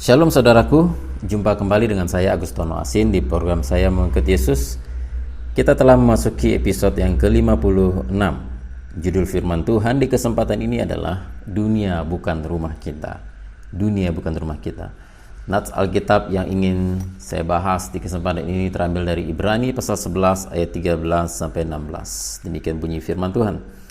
Shalom saudaraku, jumpa kembali dengan saya Agustono Asin di program saya Mengikut Yesus. Kita telah memasuki episode yang ke-56. Judul firman Tuhan di kesempatan ini adalah Dunia Bukan Rumah Kita. Dunia bukan rumah kita. Nats Alkitab yang ingin saya bahas di kesempatan ini terambil dari Ibrani pasal 11 ayat 13 sampai 16. Demikian bunyi firman Tuhan.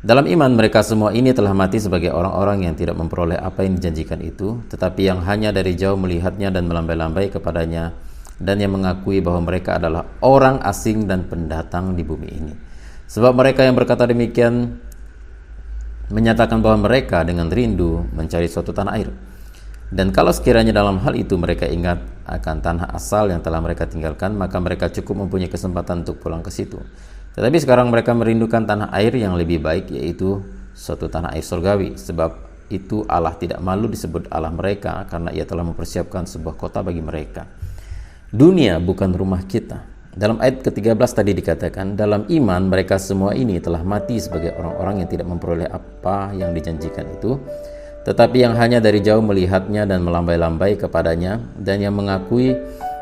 Dalam iman mereka semua ini telah mati sebagai orang-orang yang tidak memperoleh apa yang dijanjikan itu, tetapi yang hanya dari jauh melihatnya dan melambai-lambai kepadanya, dan yang mengakui bahwa mereka adalah orang asing dan pendatang di bumi ini. Sebab mereka yang berkata demikian menyatakan bahwa mereka dengan rindu mencari suatu tanah air. Dan kalau sekiranya dalam hal itu mereka ingat akan tanah asal yang telah mereka tinggalkan, maka mereka cukup mempunyai kesempatan untuk pulang ke situ. Tetapi sekarang mereka merindukan tanah air yang lebih baik, yaitu suatu tanah air surgawi. Sebab itu Allah tidak malu disebut Allah mereka, karena Ia telah mempersiapkan sebuah kota bagi mereka. Dunia bukan rumah kita. Dalam ayat ke-13 tadi dikatakan, dalam iman mereka semua ini telah mati sebagai orang-orang yang tidak memperoleh apa yang dijanjikan itu, tetapi yang hanya dari jauh melihatnya dan melambai-lambai kepadanya, dan yang mengakui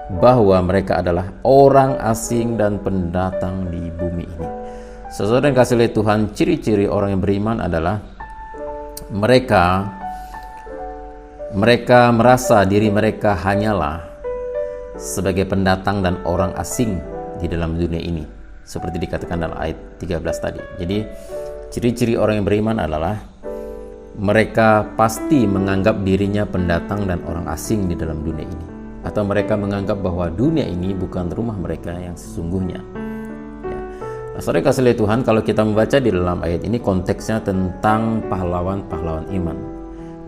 bahwa mereka adalah orang asing dan pendatang di bumi ini. Saudara yang kasih oleh Tuhan, ciri-ciri orang yang beriman adalah mereka merasa diri mereka hanyalah sebagai pendatang dan orang asing di dalam dunia ini, seperti dikatakan dalam ayat 13 tadi. Jadi ciri-ciri orang yang beriman adalah mereka pasti menganggap dirinya pendatang dan orang asing di dalam dunia ini, atau mereka menganggap bahwa dunia ini bukan rumah mereka yang sesungguhnya. Nah, saudara kasih oleh Tuhan, kalau kita membaca di dalam ayat ini konteksnya tentang pahlawan-pahlawan iman.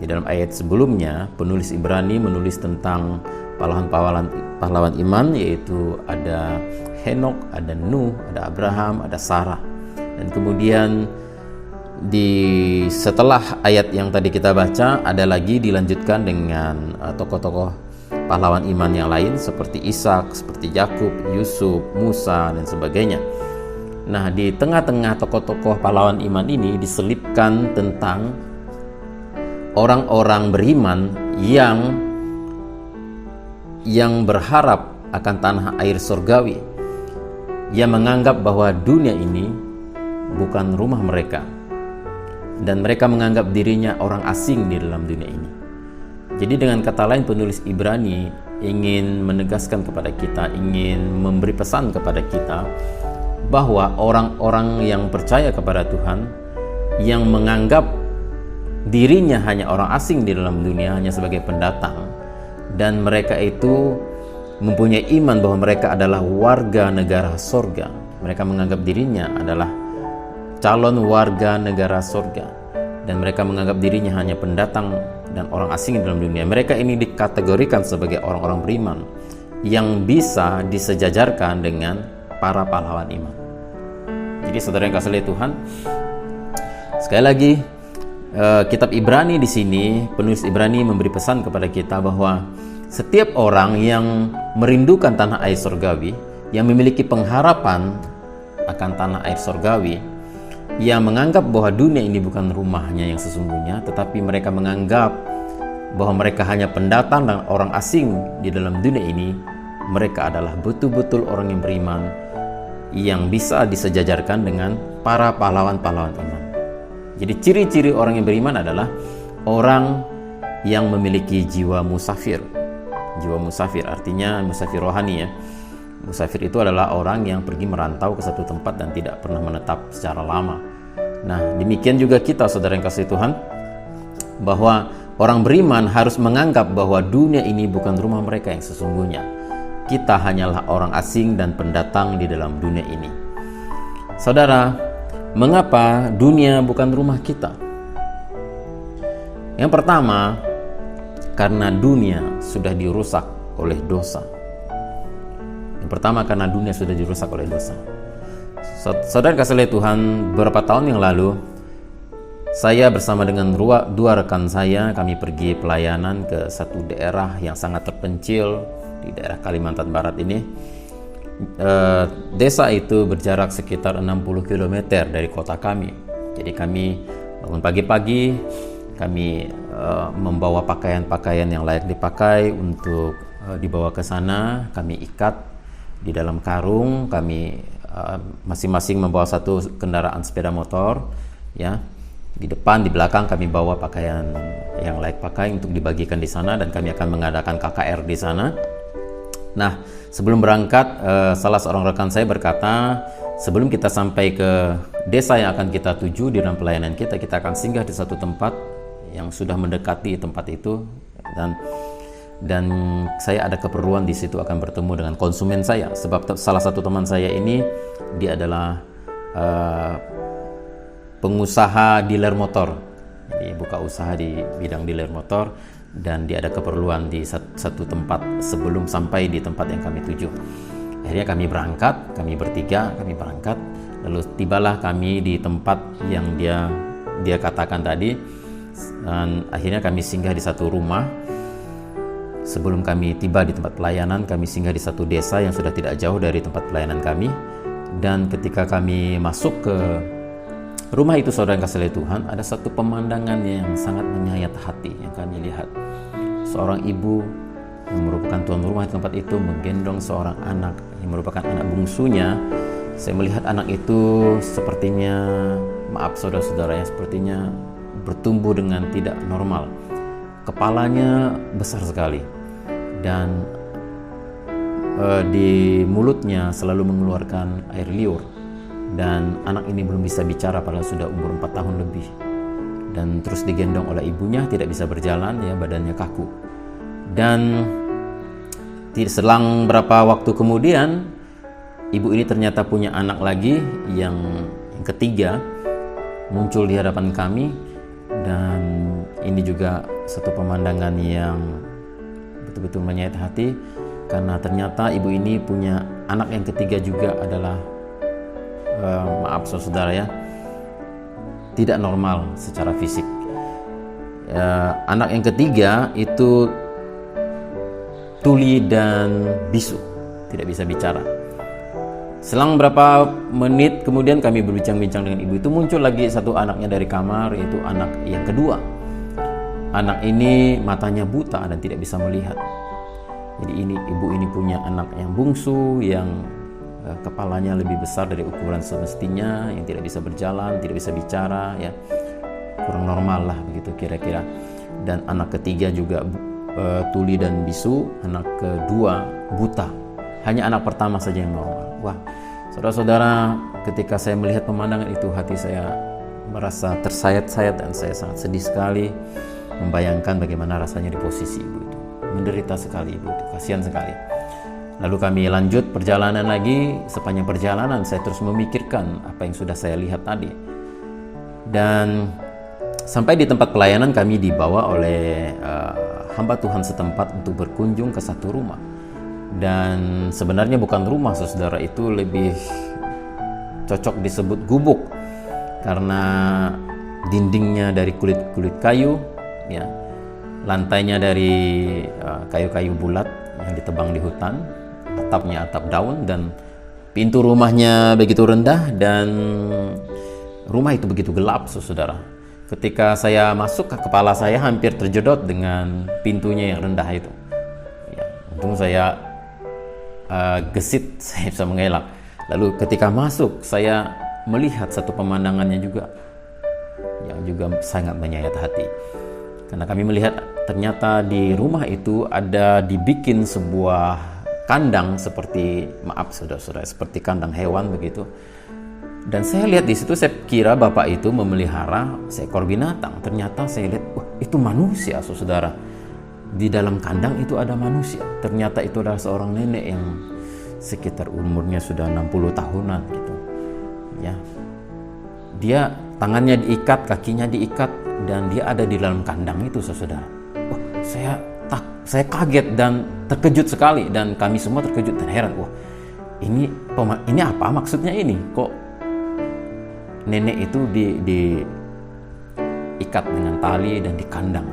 Di dalam ayat sebelumnya penulis Ibrani menulis tentang pahlawan iman, yaitu ada Henok, ada Nuh, ada Abraham, ada Sarah. Dan kemudian setelah ayat yang tadi kita baca, ada lagi dilanjutkan dengan tokoh-tokoh pahlawan iman yang lain seperti Ishak, seperti Yakub, Yusuf, Musa, dan sebagainya. Nah, di tengah-tengah tokoh-tokoh pahlawan iman ini diselipkan tentang orang-orang beriman yang berharap akan tanah air surgawi, yang menganggap bahwa dunia ini bukan rumah mereka, dan mereka menganggap dirinya orang asing di dalam dunia ini. Jadi dengan kata lain, penulis Ibrani ingin menegaskan kepada kita, ingin memberi pesan kepada kita bahwa orang-orang yang percaya kepada Tuhan, yang menganggap dirinya hanya orang asing di dalam dunia, hanya sebagai pendatang, dan mereka itu mempunyai iman bahwa mereka adalah warga negara sorga. Mereka menganggap dirinya adalah calon warga negara sorga, dan mereka menganggap dirinya hanya pendatang dan orang asing di dalam dunia. Mereka ini dikategorikan sebagai orang-orang beriman yang bisa disejajarkan dengan para pahlawan iman. Jadi saudara yang kasih oleh Tuhan, sekali lagi kitab Ibrani di sini, penulis Ibrani memberi pesan kepada kita bahwa setiap orang yang merindukan tanah air surgawi, yang memiliki pengharapan akan tanah air surgawi, yang menganggap bahwa dunia ini bukan rumahnya yang sesungguhnya, tetapi mereka menganggap bahwa mereka hanya pendatang dan orang asing di dalam dunia ini, mereka adalah betul-betul orang yang beriman yang bisa disejajarkan dengan para pahlawan-pahlawan iman. Jadi ciri-ciri orang yang beriman adalah orang yang memiliki jiwa musafir. Jiwa musafir artinya musafir rohani ya. Musafir itu adalah orang yang pergi merantau ke satu tempat dan tidak pernah menetap secara lama. Nah, demikian juga kita, saudara yang kasih Tuhan, bahwa orang beriman harus menganggap bahwa dunia ini bukan rumah mereka yang sesungguhnya. Kita hanyalah orang asing dan pendatang di dalam dunia ini. Saudara, mengapa dunia bukan rumah kita? Yang pertama, karena dunia sudah dirusak oleh dosa. Pertama, karena dunia sudah dirusak oleh dosa. Saudara kasih oleh Tuhan, beberapa tahun yang lalu saya bersama dengan dua rekan saya, kami pergi pelayanan ke satu daerah yang sangat terpencil di daerah Kalimantan Barat ini. Desa itu berjarak sekitar 60 km dari kota kami. Jadi kami bangun pagi-pagi, kami membawa pakaian-pakaian yang layak dipakai untuk dibawa ke sana. Kami ikat di dalam karung, kami masing-masing membawa satu kendaraan sepeda motor, ya. Di depan, di belakang kami bawa pakaian yang layak pakai untuk dibagikan di sana, dan kami akan mengadakan KKR di sana. Nah, sebelum berangkat, salah seorang rekan saya berkata, sebelum kita sampai ke desa yang akan kita tuju di dalam pelayanan kita akan singgah di satu tempat yang sudah mendekati tempat itu, dan saya ada keperluan di situ akan bertemu dengan konsumen saya, sebab salah satu teman saya ini dia adalah pengusaha dealer motor. Jadi buka usaha di bidang dealer motor, dan dia ada keperluan di satu tempat sebelum sampai di tempat yang kami tuju. Akhirnya kami berangkat, kami bertiga, kami berangkat, lalu tibalah kami di tempat yang dia katakan tadi, dan akhirnya kami singgah di satu rumah. Sebelum kami tiba di tempat pelayanan, kami singgah di satu desa yang sudah tidak jauh dari tempat pelayanan kami. Dan ketika kami masuk ke rumah itu, saudara yang kasih oleh Tuhan, ada satu pemandangan yang sangat menyayat hati yang kami lihat. Seorang ibu yang merupakan tuan rumah di tempat itu menggendong seorang anak yang merupakan anak bungsunya. Saya melihat anak itu sepertinya, maaf saudara-saudara, yang sepertinya bertumbuh dengan tidak normal. Kepalanya besar sekali, dan di mulutnya selalu mengeluarkan air liur. Dan anak ini belum bisa bicara padahal sudah umur 4 tahun lebih, dan terus digendong oleh ibunya, tidak bisa berjalan, ya, badannya kaku. Dan selang berapa waktu kemudian, ibu ini ternyata punya anak lagi yang ketiga muncul di hadapan kami. Dan ini juga satu pemandangan yang betul-betul menyayat hati, karena ternyata ibu ini punya anak yang ketiga juga adalah maaf saudara, ya, tidak normal secara fisik. Anak yang ketiga itu tuli dan bisu, tidak bisa bicara. Selang berapa menit kemudian kami berbincang-bincang dengan ibu itu, muncul lagi satu anaknya dari kamar, yaitu anak yang kedua. Anak ini matanya buta dan tidak bisa melihat. Jadi ibu ini punya anak yang bungsu, yang kepalanya lebih besar dari ukuran semestinya, yang tidak bisa berjalan, tidak bisa bicara, ya, kurang normal lah begitu kira-kira. Dan anak ketiga juga tuli dan bisu, anak kedua buta. Hanya anak pertama saja yang normal. Wah, saudara-saudara, ketika saya melihat pemandangan itu, hati saya merasa tersayat-sayat dan saya sangat sedih sekali membayangkan bagaimana rasanya di posisi ibu itu. Menderita sekali ibu itu, kasihan sekali. Lalu kami lanjut perjalanan lagi. Sepanjang perjalanan saya terus memikirkan apa yang sudah saya lihat tadi. Dan sampai di tempat pelayanan kami dibawa oleh hamba Tuhan setempat untuk berkunjung ke satu rumah. Dan sebenarnya bukan rumah, saudara, itu lebih cocok disebut gubuk, karena dindingnya dari kulit kayu, ya, lantainya dari kayu-kayu bulat yang ditebang di hutan, atapnya atap daun, dan pintu rumahnya begitu rendah, dan rumah itu begitu gelap, saudara. Ketika saya masuk, kepala saya hampir terjedot dengan pintunya yang rendah itu. Ya, untung saya gesit, saya bisa mengelak. Lalu ketika masuk, saya melihat satu pemandangannya juga yang juga sangat menyayat hati. Karena kami melihat ternyata di rumah itu ada dibikin sebuah kandang seperti, maaf saudara-saudara, seperti kandang hewan begitu. Dan saya lihat di situ, saya kira bapak itu memelihara seekor binatang. Ternyata saya lihat, wah, itu manusia, saudara. Di dalam kandang itu ada manusia. Ternyata itu adalah seorang nenek yang sekitar umurnya sudah 60 tahunan gitu. Ya. Dia tangannya diikat, kakinya diikat, dan dia ada di dalam kandang itu, saudara. Wah, saya kaget dan terkejut sekali, dan kami semua terkejut dan heran. Wah, ini apa maksudnya ini? Kok nenek itu diikat dengan tali dan dikandang?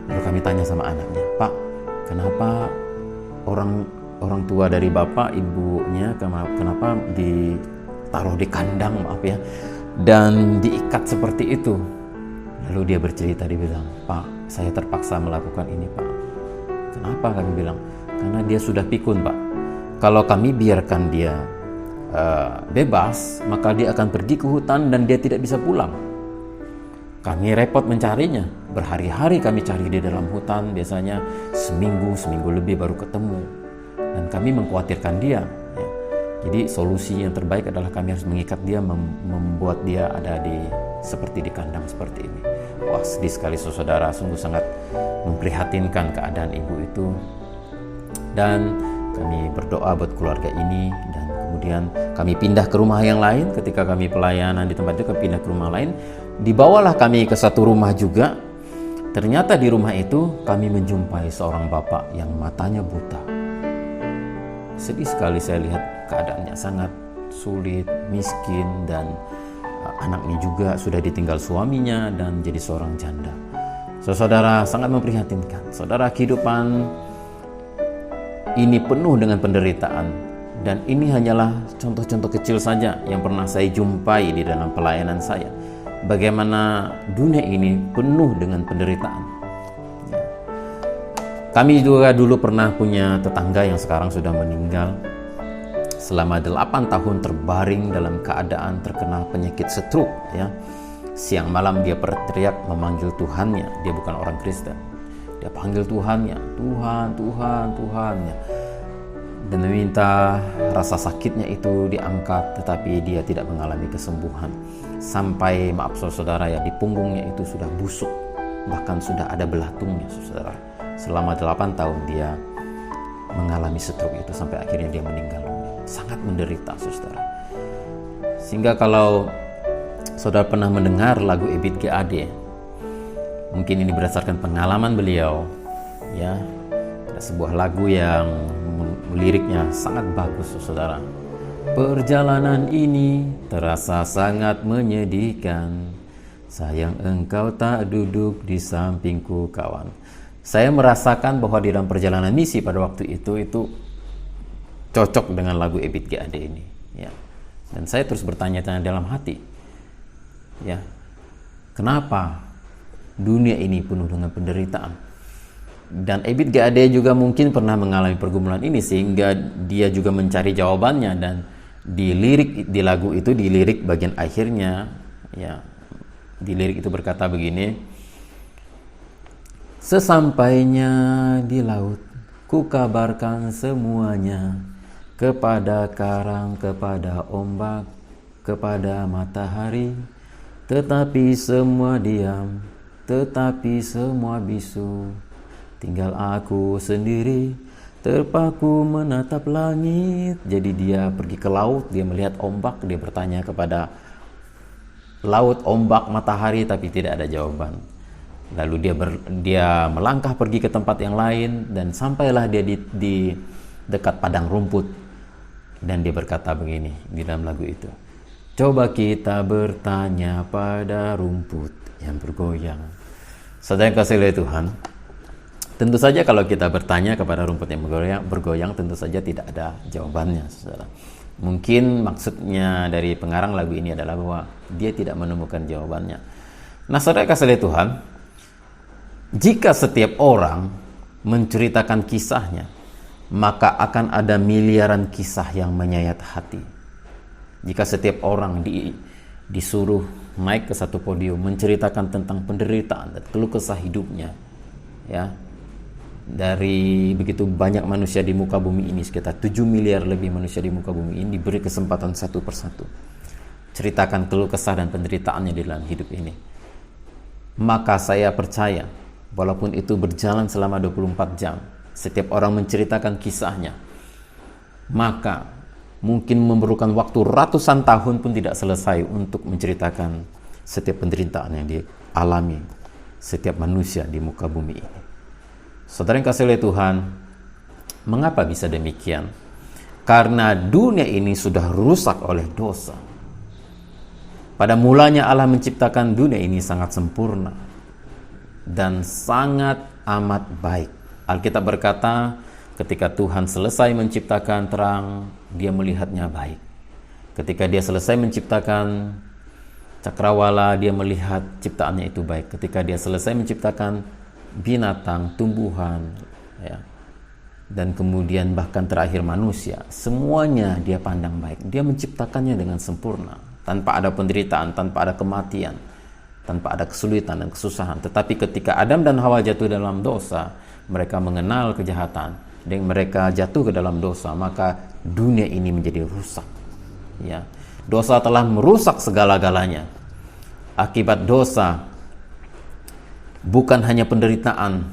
Lalu kami tanya sama anaknya, Pak, kenapa orang tua dari bapak, ibunya, kenapa ditaruh di kandang, maaf ya, dan diikat seperti itu? Lalu dia bercerita, dia bilang, Pak, saya terpaksa melakukan ini, Pak. Kenapa? Kami bilang, karena dia sudah pikun, Pak. Kalau kami biarkan dia bebas, maka dia akan pergi ke hutan dan dia tidak bisa pulang. Kami repot mencarinya, berhari-hari kami cari di dalam hutan, biasanya seminggu lebih baru ketemu. Dan kami mengkhawatirkan dia. Ya. Jadi solusi yang terbaik adalah kami harus mengikat dia, membuat dia ada seperti di kandang seperti ini. Wah, sedih sekali saudara, sungguh sangat memprihatinkan keadaan ibu itu. Dan kami berdoa buat keluarga ini, dan kemudian kami pindah ke rumah yang lain. Ketika kami pelayanan di tempat itu, kami pindah ke rumah lain. Dibawalah kami ke satu rumah juga. Ternyata di rumah itu kami menjumpai seorang bapak yang matanya buta. Sedih sekali saya lihat keadaannya, sangat sulit, miskin, dan anaknya juga sudah ditinggal suaminya dan jadi seorang janda. Saudara, sangat memprihatinkan. Saudara, kehidupan ini penuh dengan penderitaan, dan ini hanyalah contoh-contoh kecil saja yang pernah saya jumpai di dalam pelayanan saya. Bagaimana dunia ini penuh dengan penderitaan. Kami juga dulu pernah punya tetangga yang sekarang sudah meninggal. Selama 8 tahun terbaring dalam keadaan terkena penyakit stroke. Ya. Siang malam dia berteriak memanggil Tuhannya. Dia bukan orang Kristen. Dia panggil Tuhannya, Tuhan, Tuhan, Tuhan. Dan meminta rasa sakitnya itu diangkat, tetapi dia tidak mengalami kesembuhan. Sampai, maaf saudara ya, di punggungnya itu sudah busuk, bahkan sudah ada belatungnya saudara. Selama 8 tahun dia mengalami stroke itu, sampai akhirnya dia meninggal. Sangat menderita saudara. Sehingga kalau saudara pernah mendengar lagu Ebit GAD, mungkin ini berdasarkan pengalaman beliau, ya. Ada sebuah lagu yang liriknya sangat bagus saudara. Perjalanan ini terasa sangat menyedihkan. Sayang engkau tak duduk di sampingku kawan. Saya merasakan bahwa di dalam perjalanan misi pada waktu itu cocok dengan lagu Ebit GAD ini. Ya. Dan saya terus bertanya-tanya dalam hati. Ya, kenapa dunia ini penuh dengan penderitaan? Dan Ebit GAD juga mungkin pernah mengalami pergumulan ini, sehingga dia juga mencari jawabannya, dan di lagu itu, di lirik bagian akhirnya, ya, di lirik itu berkata begini: sesampainya di laut, ku kabarkan semuanya, kepada karang, kepada ombak, kepada matahari, tetapi semua diam, tetapi semua bisu. Tinggal aku sendiri, terpaku menatap langit. Jadi dia pergi ke laut, dia melihat ombak, dia bertanya kepada laut, ombak, matahari, tapi tidak ada jawaban. Lalu dia melangkah pergi ke tempat yang lain, dan sampailah dia di dekat padang rumput. Dan dia berkata begini di dalam lagu itu: coba kita bertanya pada rumput yang bergoyang. Saudara yang kasih oleh Tuhan, tentu saja kalau kita bertanya kepada rumput yang bergoyang, tentu saja tidak ada jawabannya, saudara. Mungkin maksudnya dari pengarang lagu ini adalah bahwa dia tidak menemukan jawabannya. Nah, saudara kasih oleh Tuhan, jika setiap orang menceritakan kisahnya, maka akan ada miliaran kisah yang menyayat hati. Jika setiap orang disuruh naik ke satu podium menceritakan tentang penderitaan dan keluh kesah hidupnya, ya, dari begitu banyak manusia di muka bumi ini, sekitar 7 miliar lebih manusia di muka bumi ini, diberi kesempatan satu persatu ceritakan keluh kesah dan penderitaannya di dalam hidup ini, maka saya percaya walaupun itu berjalan selama 24 jam, setiap orang menceritakan kisahnya, maka mungkin memerlukan waktu ratusan tahun pun tidak selesai untuk menceritakan setiap penderitaan yang dialami setiap manusia di muka bumi ini. Saudara yang kasih oleh Tuhan, mengapa bisa demikian? Karena dunia ini sudah rusak oleh dosa. Pada mulanya Allah menciptakan dunia ini sangat sempurna dan sangat amat baik. Alkitab berkata, ketika Tuhan selesai menciptakan terang, dia melihatnya baik. Ketika dia selesai menciptakan cakrawala, dia melihat ciptaannya itu baik. Ketika dia selesai menciptakan binatang, tumbuhan, ya, dan kemudian bahkan terakhir manusia, semuanya dia pandang baik. Dia menciptakannya dengan sempurna, tanpa ada penderitaan, tanpa ada kematian, tanpa ada kesulitan dan kesusahan. Tetapi ketika Adam dan Hawa jatuh dalam dosa, mereka mengenal kejahatan dan mereka jatuh ke dalam dosa, maka dunia ini menjadi rusak. Ya, dosa telah merusak segala-galanya. Akibat dosa bukan hanya penderitaan,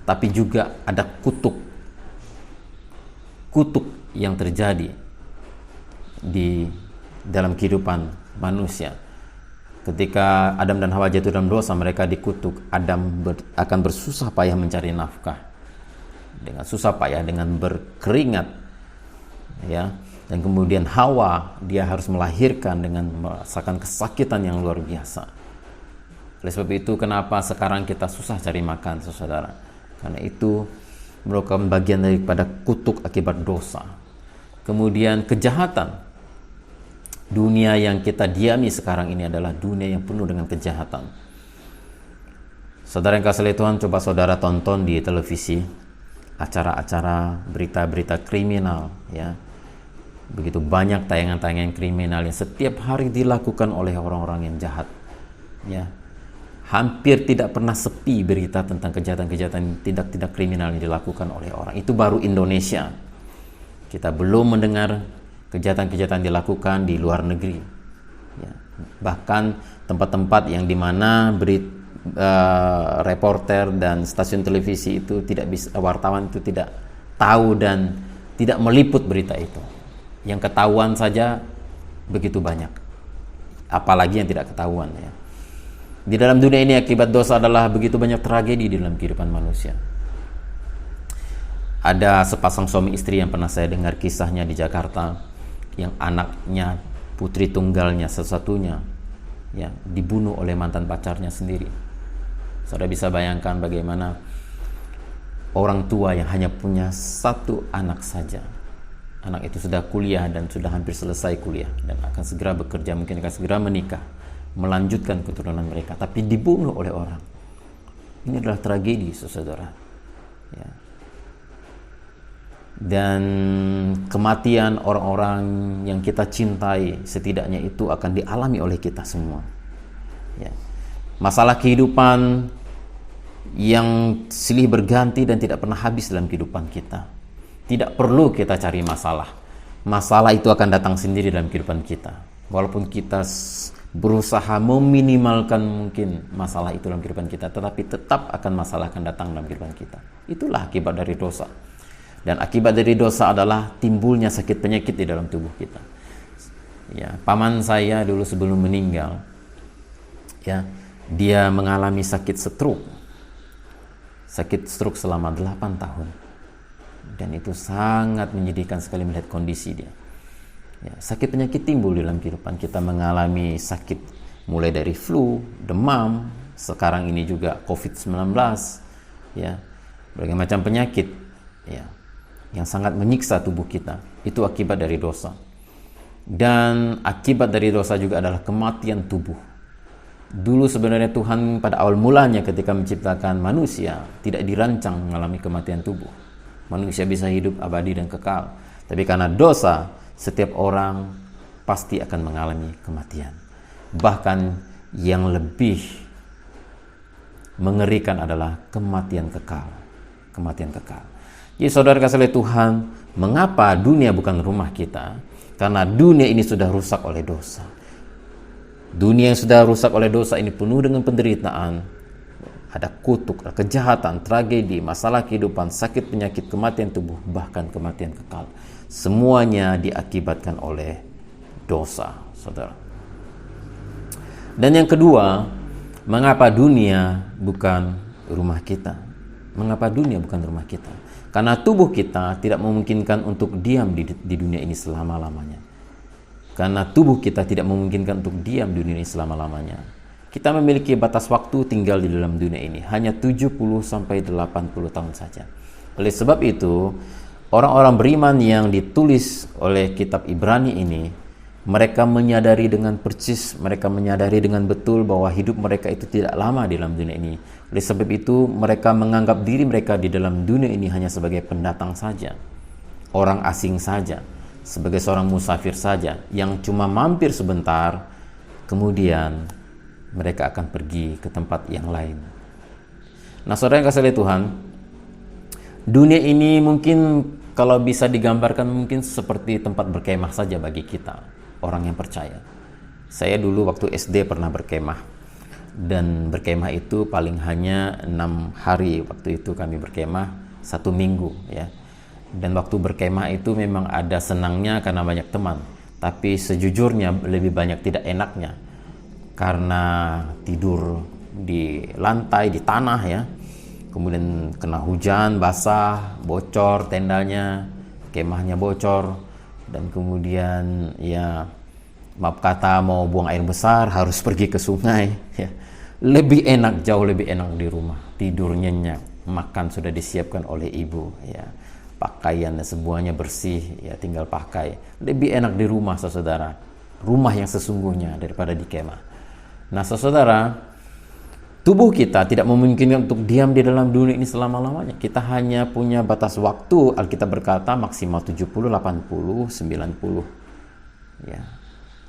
tapi juga ada kutuk yang terjadi di dalam kehidupan manusia. Ketika Adam dan Hawa jatuh dalam dosa, mereka dikutuk. Adam akan bersusah payah mencari nafkah, dengan susah payah, dengan berkeringat, ya. Dan kemudian Hawa, dia harus melahirkan dengan merasakan kesakitan yang luar biasa. Oleh sebab itu, kenapa sekarang kita susah cari makan, saudara? Karena itu merupakan bagian daripada kutuk akibat dosa. Kemudian kejahatan. Dunia yang kita diami sekarang ini adalah dunia yang penuh dengan kejahatan. Saudara yang kasih Tuhan, coba saudara tonton di televisi acara-acara berita-berita kriminal, ya. Begitu banyak tayangan-tayangan kriminal yang setiap hari dilakukan oleh orang-orang yang jahat, ya. Hampir tidak pernah sepi berita tentang kejahatan-kejahatan, tindak-tindak kriminal yang dilakukan oleh orang. Itu baru Indonesia. Kita belum mendengar kejahatan-kejahatan dilakukan di luar negeri, ya. Bahkan tempat-tempat yang dimana reporter dan stasiun televisi itu tidak bisa, wartawan itu tidak tahu dan tidak meliput berita itu. Yang ketahuan saja begitu banyak, apalagi yang tidak ketahuan, ya. Di dalam dunia ini akibat dosa adalah begitu banyak tragedi di dalam kehidupan manusia. Ada sepasang suami istri yang pernah saya dengar kisahnya di Jakarta, yang anaknya, putri tunggalnya satu-satunya, ya, dibunuh oleh mantan pacarnya sendiri. Saudara bisa bayangkan bagaimana orang tua yang hanya punya satu anak saja. Anak itu sudah kuliah dan sudah hampir selesai kuliah dan akan segera bekerja, mungkin akan segera menikah, melanjutkan keturunan mereka, tapi dibunuh oleh orang. Ini adalah tragedi, saudara, ya. Dan kematian orang-orang yang kita cintai setidaknya itu akan dialami oleh kita semua, ya. Masalah kehidupan yang silih berganti dan tidak pernah habis dalam kehidupan kita. Tidak perlu kita cari masalah. Masalah itu akan datang sendiri dalam kehidupan kita. Walaupun kita berusaha meminimalkan mungkin masalah itu dalam kehidupan kita, tetapi tetap akan masalah akan datang dalam kehidupan kita. Itulah akibat dari dosa. Dan akibat dari dosa adalah timbulnya sakit penyakit di dalam tubuh kita. Ya, paman saya dulu sebelum meninggal, ya, dia mengalami sakit stroke. Sakit stroke selama 8 tahun. Dan itu sangat menyedihkan sekali melihat kondisi dia. Ya, sakit penyakit timbul dalam kehidupan kita, mengalami sakit mulai dari flu, demam, sekarang ini juga COVID-19, ya, berbagai macam penyakit, ya, yang sangat menyiksa tubuh kita. Itu akibat dari dosa. Dan akibat dari dosa juga adalah kematian tubuh. Dulu sebenarnya Tuhan pada awal mulanya ketika menciptakan manusia tidak dirancang mengalami kematian tubuh. Manusia bisa hidup abadi dan kekal. Tapi karena dosa, setiap orang pasti akan mengalami kematian. Bahkan yang lebih mengerikan adalah kematian kekal. Kematian kekal. Jadi saudara kasih oleh Tuhan, mengapa dunia bukan rumah kita? Karena dunia ini sudah rusak oleh dosa. Dunia yang sudah rusak oleh dosa ini penuh dengan penderitaan. Ada kutuk, ada kejahatan, tragedi, masalah kehidupan, sakit penyakit, kematian tubuh, bahkan kematian kekal. Semuanya diakibatkan oleh dosa, saudara. Dan yang kedua, mengapa dunia bukan rumah kita? Mengapa dunia bukan rumah kita? Karena tubuh kita tidak memungkinkan untuk diam di dunia ini selama-lamanya. Karena tubuh kita tidak memungkinkan untuk diam di dunia ini selama-lamanya. Kita memiliki batas waktu tinggal di dalam dunia ini, hanya 70 sampai 80 tahun saja. Oleh sebab itu, orang-orang beriman yang ditulis oleh kitab Ibrani ini, Mereka menyadari dengan percis, mereka menyadari dengan betul bahwa hidup mereka itu tidak lama di dalam dunia ini. Oleh sebab itu, mereka menganggap diri mereka di dalam dunia ini hanya sebagai pendatang saja, orang asing saja, sebagai seorang musafir saja, yang cuma mampir sebentar, kemudian mereka akan pergi ke tempat yang lain. Nah, saudara yang kasih oleh Tuhan, dunia ini mungkin kalau bisa digambarkan mungkin seperti tempat berkemah saja bagi kita, orang yang percaya. Saya dulu waktu SD pernah berkemah, dan berkemah itu paling hanya 6 hari. Waktu itu kami berkemah 1 minggu ya. Dan waktu berkemah itu memang ada senangnya karena banyak teman, tapi sejujurnya lebih banyak tidak enaknya karena tidur di lantai, di tanah ya. Kemudian kena hujan, basah, bocor tendanya, kemahnya bocor. Dan kemudian ya maaf kata mau buang air besar harus pergi ke sungai ya. Lebih enak, jauh lebih enak di rumah, tidur nyenyak, makan sudah disiapkan oleh ibu ya, pakaian dan semuanya bersih ya, tinggal pakai. Lebih enak di rumah, saudara, rumah yang sesungguhnya daripada di kemah. Nah, saudara, tubuh kita tidak memungkinkan untuk diam di dalam dunia ini selama-lamanya. Kita hanya punya batas waktu. Alkitab berkata maksimal 70, 80, 90. Ya.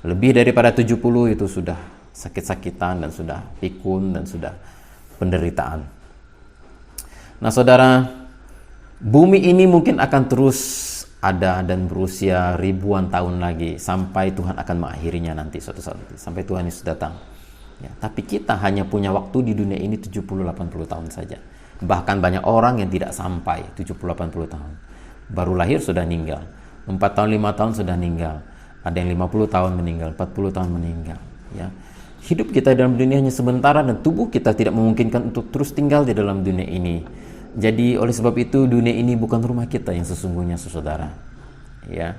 Lebih daripada 70 itu sudah sakit-sakitan dan sudah pikun dan sudah penderitaan. Nah, saudara, bumi ini mungkin akan terus ada dan berusia ribuan tahun lagi sampai Tuhan akan mengakhirinya nanti suatu saat nanti, sampai Tuhan Yesus datang. Ya, tapi kita hanya punya waktu di dunia ini 70-80 tahun saja. Bahkan banyak orang yang tidak sampai 70-80 tahun. Baru lahir sudah meninggal. 4 tahun, 5 tahun sudah meninggal. Ada yang 50 tahun meninggal, 40 tahun meninggal. Ya. Hidup kita dalam dunia hanya sementara dan tubuh kita tidak memungkinkan untuk terus tinggal di dalam dunia ini. Jadi oleh sebab itu dunia ini bukan rumah kita yang sesungguhnya, saudara. Ya.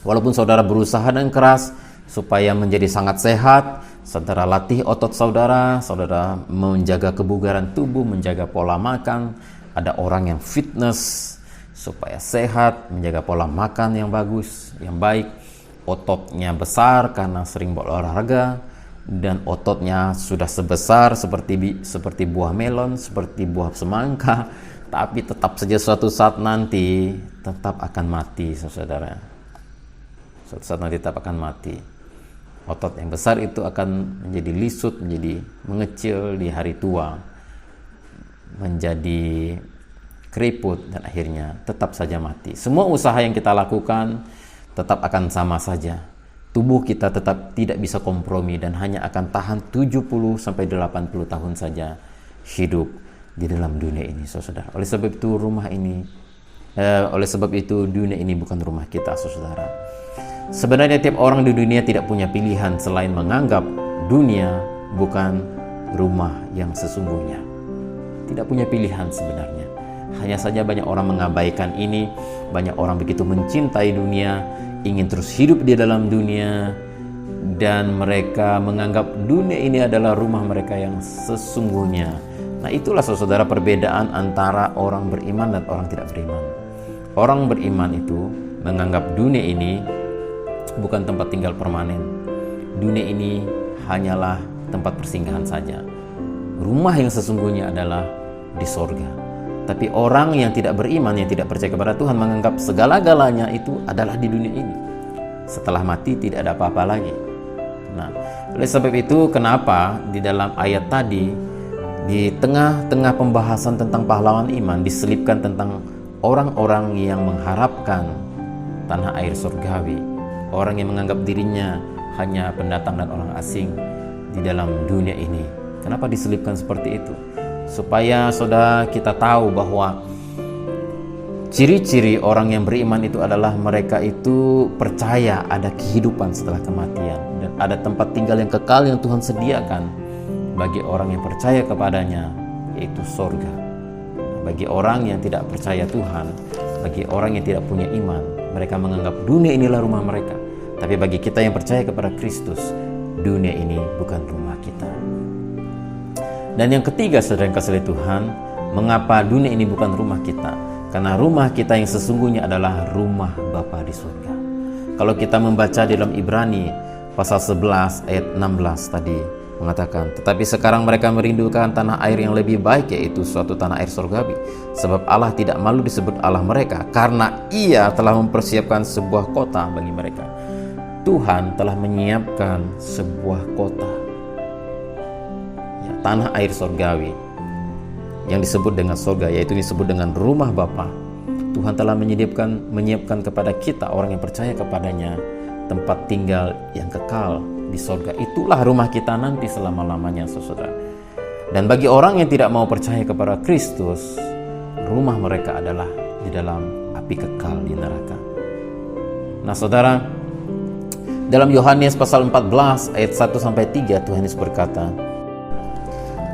Walaupun saudara berusaha dan keras supaya menjadi sangat sehat, saudara latih otot saudara, saudara menjaga kebugaran tubuh, menjaga pola makan. Ada orang yang fitness supaya sehat, menjaga pola makan yang bagus, yang baik. Ototnya besar karena sering berolahraga, dan ototnya sudah sebesar seperti buah melon, seperti buah semangka, tapi tetap saja suatu saat nanti tetap akan mati, saudara. Suatu saat nanti tetap akan mati. Otot yang besar itu akan menjadi lisut, menjadi mengecil di hari tua, menjadi keriput, dan akhirnya tetap saja mati. Semua usaha yang kita lakukan tetap akan sama saja. Tubuh kita tetap tidak bisa kompromi dan hanya akan tahan 70-80 tahun saja hidup di dalam dunia ini, saudara. Oleh sebab itu dunia ini bukan rumah kita, saudara. Sebenarnya tiap orang di dunia tidak punya pilihan selain menganggap dunia bukan rumah yang sesungguhnya. Tidak punya pilihan sebenarnya. Hanya saja banyak orang mengabaikan ini. Banyak orang begitu mencintai dunia, ingin terus hidup di dalam dunia, dan mereka menganggap dunia ini adalah rumah mereka yang sesungguhnya. Nah, itulah saudara perbedaan antara orang beriman dan orang tidak beriman. Orang beriman itu menganggap dunia ini bukan tempat tinggal permanen. Dunia ini hanyalah tempat persinggahan saja. Rumah yang sesungguhnya adalah di sorga. Tapi orang yang tidak beriman, yang tidak percaya kepada Tuhan, menganggap segala-galanya itu adalah di dunia ini. Setelah mati tidak ada apa-apa lagi. Nah, oleh sebab itu kenapa di dalam ayat tadi, di tengah-tengah pembahasan tentang pahlawan iman, diselipkan tentang orang-orang yang mengharapkan tanah air surgawi. Orang yang menganggap dirinya hanya pendatang dan orang asing di dalam dunia ini. Kenapa diselipkan seperti itu? Supaya saudara kita tahu bahwa ciri-ciri orang yang beriman itu adalah mereka itu percaya ada kehidupan setelah kematian dan ada tempat tinggal yang kekal yang Tuhan sediakan bagi orang yang percaya kepadanya, yaitu surga. Bagi orang yang tidak percaya Tuhan, bagi orang yang tidak punya iman, mereka menganggap dunia inilah rumah mereka. Tapi bagi kita yang percaya kepada Kristus, dunia ini bukan rumah kita. Dan yang ketiga, saudara yang kasih Tuhan, mengapa dunia ini bukan rumah kita? Karena rumah kita yang sesungguhnya adalah rumah Bapa di surga. Kalau kita membaca di dalam Ibrani pasal 11 ayat 16 tadi mengatakan, tetapi sekarang mereka merindukan tanah air yang lebih baik, yaitu suatu tanah air surgawi. Sebab Allah tidak malu disebut Allah mereka, karena Ia telah mempersiapkan sebuah kota bagi mereka. Tuhan telah menyiapkan sebuah kota, ya, tanah air surgawi yang disebut dengan surga, yaitu disebut dengan rumah Bapa. Tuhan telah menyiapkan kepada kita, orang yang percaya kepadanya, tempat tinggal yang kekal di surga. Itulah rumah kita nanti selama-lamanya, saudara. Dan bagi orang yang tidak mau percaya kepada Kristus, rumah mereka adalah di dalam api kekal di neraka. Nah, saudara, dalam Yohanes pasal 14 ayat 1-3 Tuhan Yesus berkata,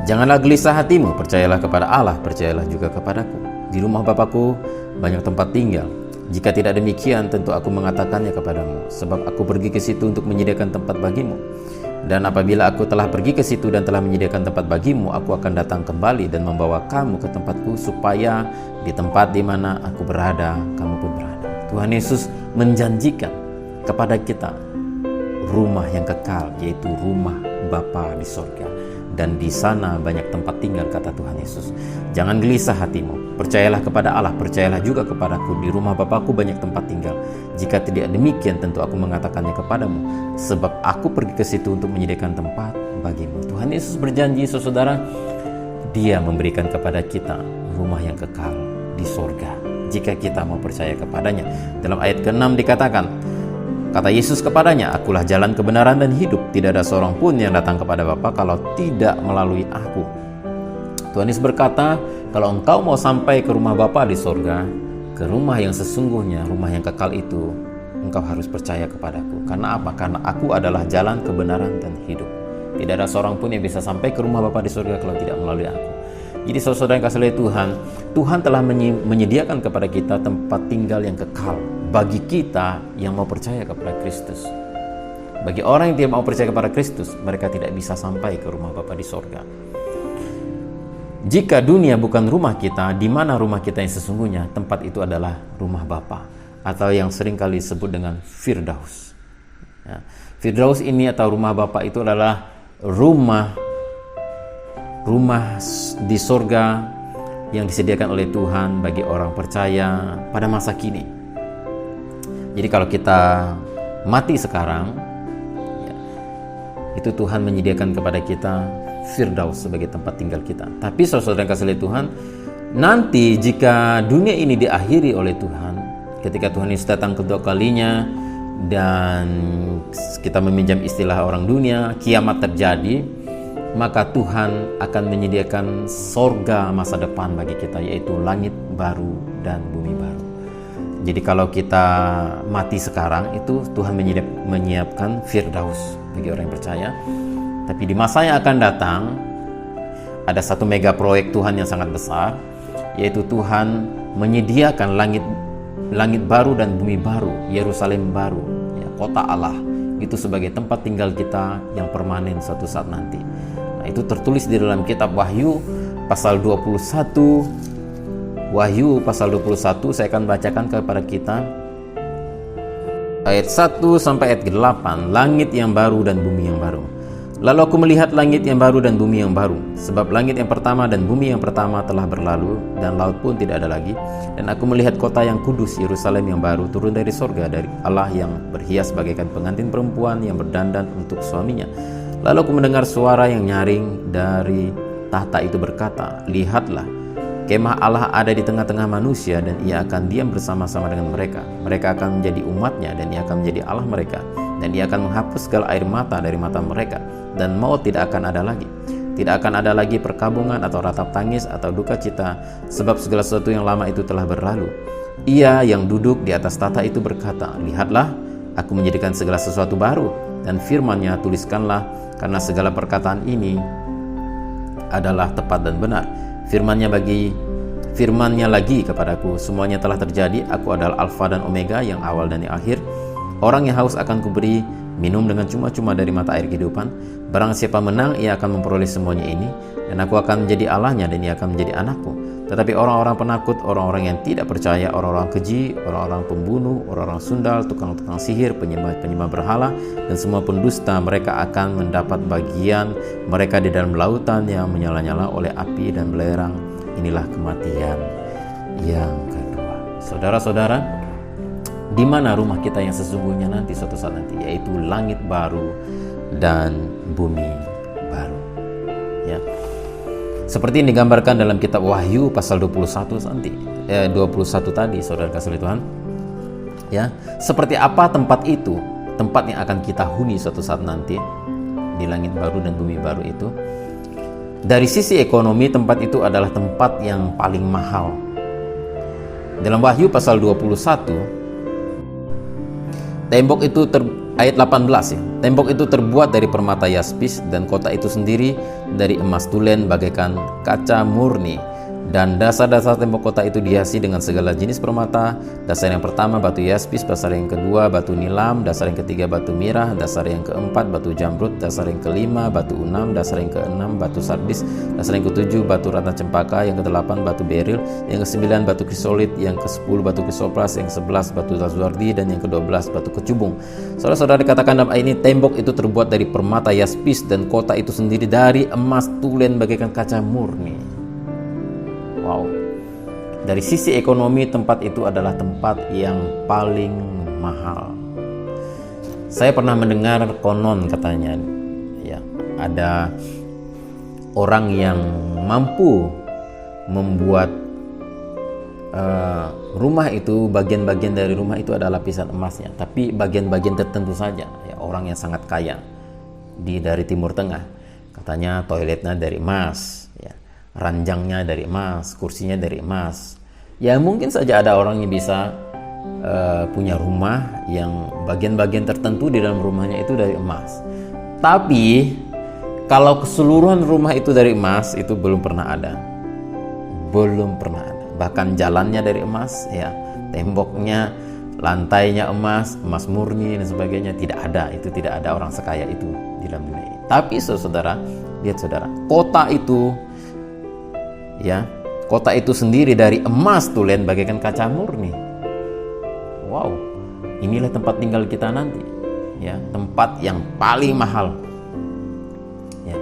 janganlah gelisah hatimu, percayalah kepada Allah, percayalah juga kepadaku. Di rumah Bapakku banyak tempat tinggal. Jika tidak demikian, tentu aku mengatakannya kepadamu, sebab aku pergi ke situ untuk menyediakan tempat bagimu. Dan apabila aku telah pergi ke situ dan telah menyediakan tempat bagimu, aku akan datang kembali dan membawa kamu ke tempatku, supaya di tempat di mana aku berada, kamu pun berada. Tuhan Yesus menjanjikan kepada kita rumah yang kekal, yaitu rumah Bapa di surga. Dan di sana banyak tempat tinggal, kata Tuhan Yesus. Jangan gelisah hatimu, percayalah kepada Allah, percayalah juga kepadaku. Di rumah Bapakku banyak tempat tinggal. Jika tidak demikian, tentu aku mengatakannya kepadamu, sebab aku pergi ke situ untuk menyediakan tempat bagimu. Tuhan Yesus berjanji, saudara, Dia memberikan kepada kita rumah yang kekal di surga, jika kita mau percaya kepadanya. Dalam ayat ke-6 dikatakan, kata Yesus kepadanya, akulah jalan, kebenaran, dan hidup. Tidak ada seorang pun yang datang kepada Bapa kalau tidak melalui aku. Tuhan Yesus berkata, kalau engkau mau sampai ke rumah Bapa di surga, ke rumah yang sesungguhnya, rumah yang kekal itu, engkau harus percaya kepadaku. Karena apa? Karena aku adalah jalan, kebenaran, dan hidup. Tidak ada seorang pun yang bisa sampai ke rumah Bapa di surga kalau tidak melalui aku. Jadi saudara yang kasih oleh Tuhan, Tuhan telah menyediakan kepada kita tempat tinggal yang kekal bagi kita yang mau percaya kepada Kristus. Bagi orang yang tidak mau percaya kepada Kristus, mereka tidak bisa sampai ke rumah Bapa di surga. Jika dunia bukan rumah kita, di mana rumah kita yang sesungguhnya? Tempat itu adalah rumah Bapa, atau yang sering kali disebut dengan Firdaus. Ya. Firdaus ini atau rumah Bapa itu adalah rumah di surga yang disediakan oleh Tuhan bagi orang percaya pada masa kini. Jadi kalau kita mati sekarang, ya, itu Tuhan menyediakan kepada kita Firdaus sebagai tempat tinggal kita. Tapi saudara yang kasih oleh Tuhan, nanti jika dunia ini diakhiri oleh Tuhan, ketika Tuhan Yesus datang kedua kalinya, dan kita meminjam istilah orang dunia, kiamat terjadi, maka Tuhan akan menyediakan sorga masa depan bagi kita, yaitu langit baru dan bumi baru. Jadi kalau kita mati sekarang, itu Tuhan menyiapkan Firdaus bagi orang yang percaya. Tapi di masa yang akan datang, ada satu mega proyek Tuhan yang sangat besar, yaitu Tuhan menyediakan langit baru dan bumi baru, Yerusalem baru, ya, kota Allah, itu sebagai tempat tinggal kita yang permanen suatu saat nanti. Nah, itu tertulis di dalam kitab Wahyu pasal 21. Wahyu pasal 21, saya akan bacakan kepada kita ayat 1 sampai ayat 8. Langit yang baru dan bumi yang baru. Lalu aku melihat langit yang baru dan bumi yang baru, sebab langit yang pertama dan bumi yang pertama telah berlalu, dan laut pun tidak ada lagi. Dan aku melihat kota yang kudus, Yerusalem yang baru, turun dari sorga, dari Allah, yang berhias bagaikan pengantin perempuan yang berdandan untuk suaminya. Lalu aku mendengar suara yang nyaring dari tahta itu berkata, lihatlah, kemah Allah ada di tengah-tengah manusia, dan Ia akan diam bersama-sama dengan mereka. Mereka akan menjadi umatnya, dan Ia akan menjadi Allah mereka. Dan Ia akan menghapus segala air mata dari mata mereka, dan maut tidak akan ada lagi. Tidak akan ada lagi perkabungan atau ratap tangis atau duka cita, sebab segala sesuatu yang lama itu telah berlalu. Ia yang duduk di atas tahta itu berkata, lihatlah, aku menjadikan segala sesuatu baru. Dan firman-Nya, tuliskanlah, karena segala perkataan ini adalah tepat dan benar. Firman-Nya lagi kepadaku, semuanya telah terjadi. Aku adalah Alfa dan Omega, yang awal dan yang akhir. Orang yang haus akan kuberi minum dengan cuma-cuma dari mata air kehidupan. Barang siapa menang, ia akan memperoleh semuanya ini, dan aku akan menjadi Allahnya dan ia akan menjadi anakku. Tetapi orang-orang penakut, orang-orang yang tidak percaya, orang-orang keji, orang-orang pembunuh, orang-orang sundal, tukang-tukang sihir, penyembah berhala, dan semua pendusta, mereka akan mendapat bagian mereka di dalam lautan yang menyala-nyala oleh api dan belerang. Inilah kematian yang kedua. Saudara-saudara, di mana rumah kita yang sesungguhnya nanti suatu saat nanti, yaitu langit baru dan bumi baru. Ya. Seperti yang digambarkan dalam kitab Wahyu pasal 21 nanti, 21 tadi, saudara kasih Tuhan. Ya, seperti apa tempat itu? Tempat yang akan kita huni suatu saat nanti di langit baru dan bumi baru itu. Dari sisi ekonomi, tempat itu adalah tempat yang paling mahal. Dalam Wahyu pasal 21, tembok itu ayat 18 ya. Tembok itu terbuat dari permata yaspis, dan kota itu sendiri dari emas tulen bagaikan kaca murni. Dan dasar-dasar tembok kota itu dihiasi dengan segala jenis permata. Dasar yang pertama batu yaspis, dasar yang kedua batu nilam, dasar yang ketiga batu mirah, dasar yang keempat batu jamrud, dasar yang kelima batu unam, dasar yang keenam batu sardis, dasar yang ketujuh batu ratna cempaka, yang kedelapan batu beril, yang kesembilan batu krisolit, yang kesepuluh batu krisopras, yang ke-11 batu lazwardi, dan yang ke-12 batu kecubung. Saudara-saudara, dikatakan dalam ayat ini, tembok itu terbuat dari permata yaspis, dan kota itu sendiri dari emas tulen bagaikan kaca murni. Wow. Dari sisi ekonomi, tempat itu adalah tempat yang paling mahal. Saya pernah mendengar konon katanya, ya, ada orang yang mampu membuat rumah itu, bagian-bagian dari rumah itu adalah lapisan emasnya, tapi bagian-bagian tertentu saja. Ya, orang yang sangat kaya dari Timur Tengah, katanya toiletnya dari emas, ya, ranjangnya dari emas, kursinya dari emas. Ya mungkin saja ada orang yang bisa punya rumah yang bagian-bagian tertentu di dalam rumahnya itu dari emas. Tapi kalau keseluruhan rumah itu dari emas, itu belum pernah ada. Belum pernah ada. Bahkan jalannya dari emas, ya, temboknya, lantainya emas, emas murni dan sebagainya, tidak ada. Itu tidak ada orang sekaya itu di dalam dunia ini. Tapi saudara, lihat saudara, kota itu, ya, kota itu sendiri dari emas tulen bagaikan kaca murni. Wow, inilah tempat tinggal kita nanti, ya, tempat yang paling mahal. Ya,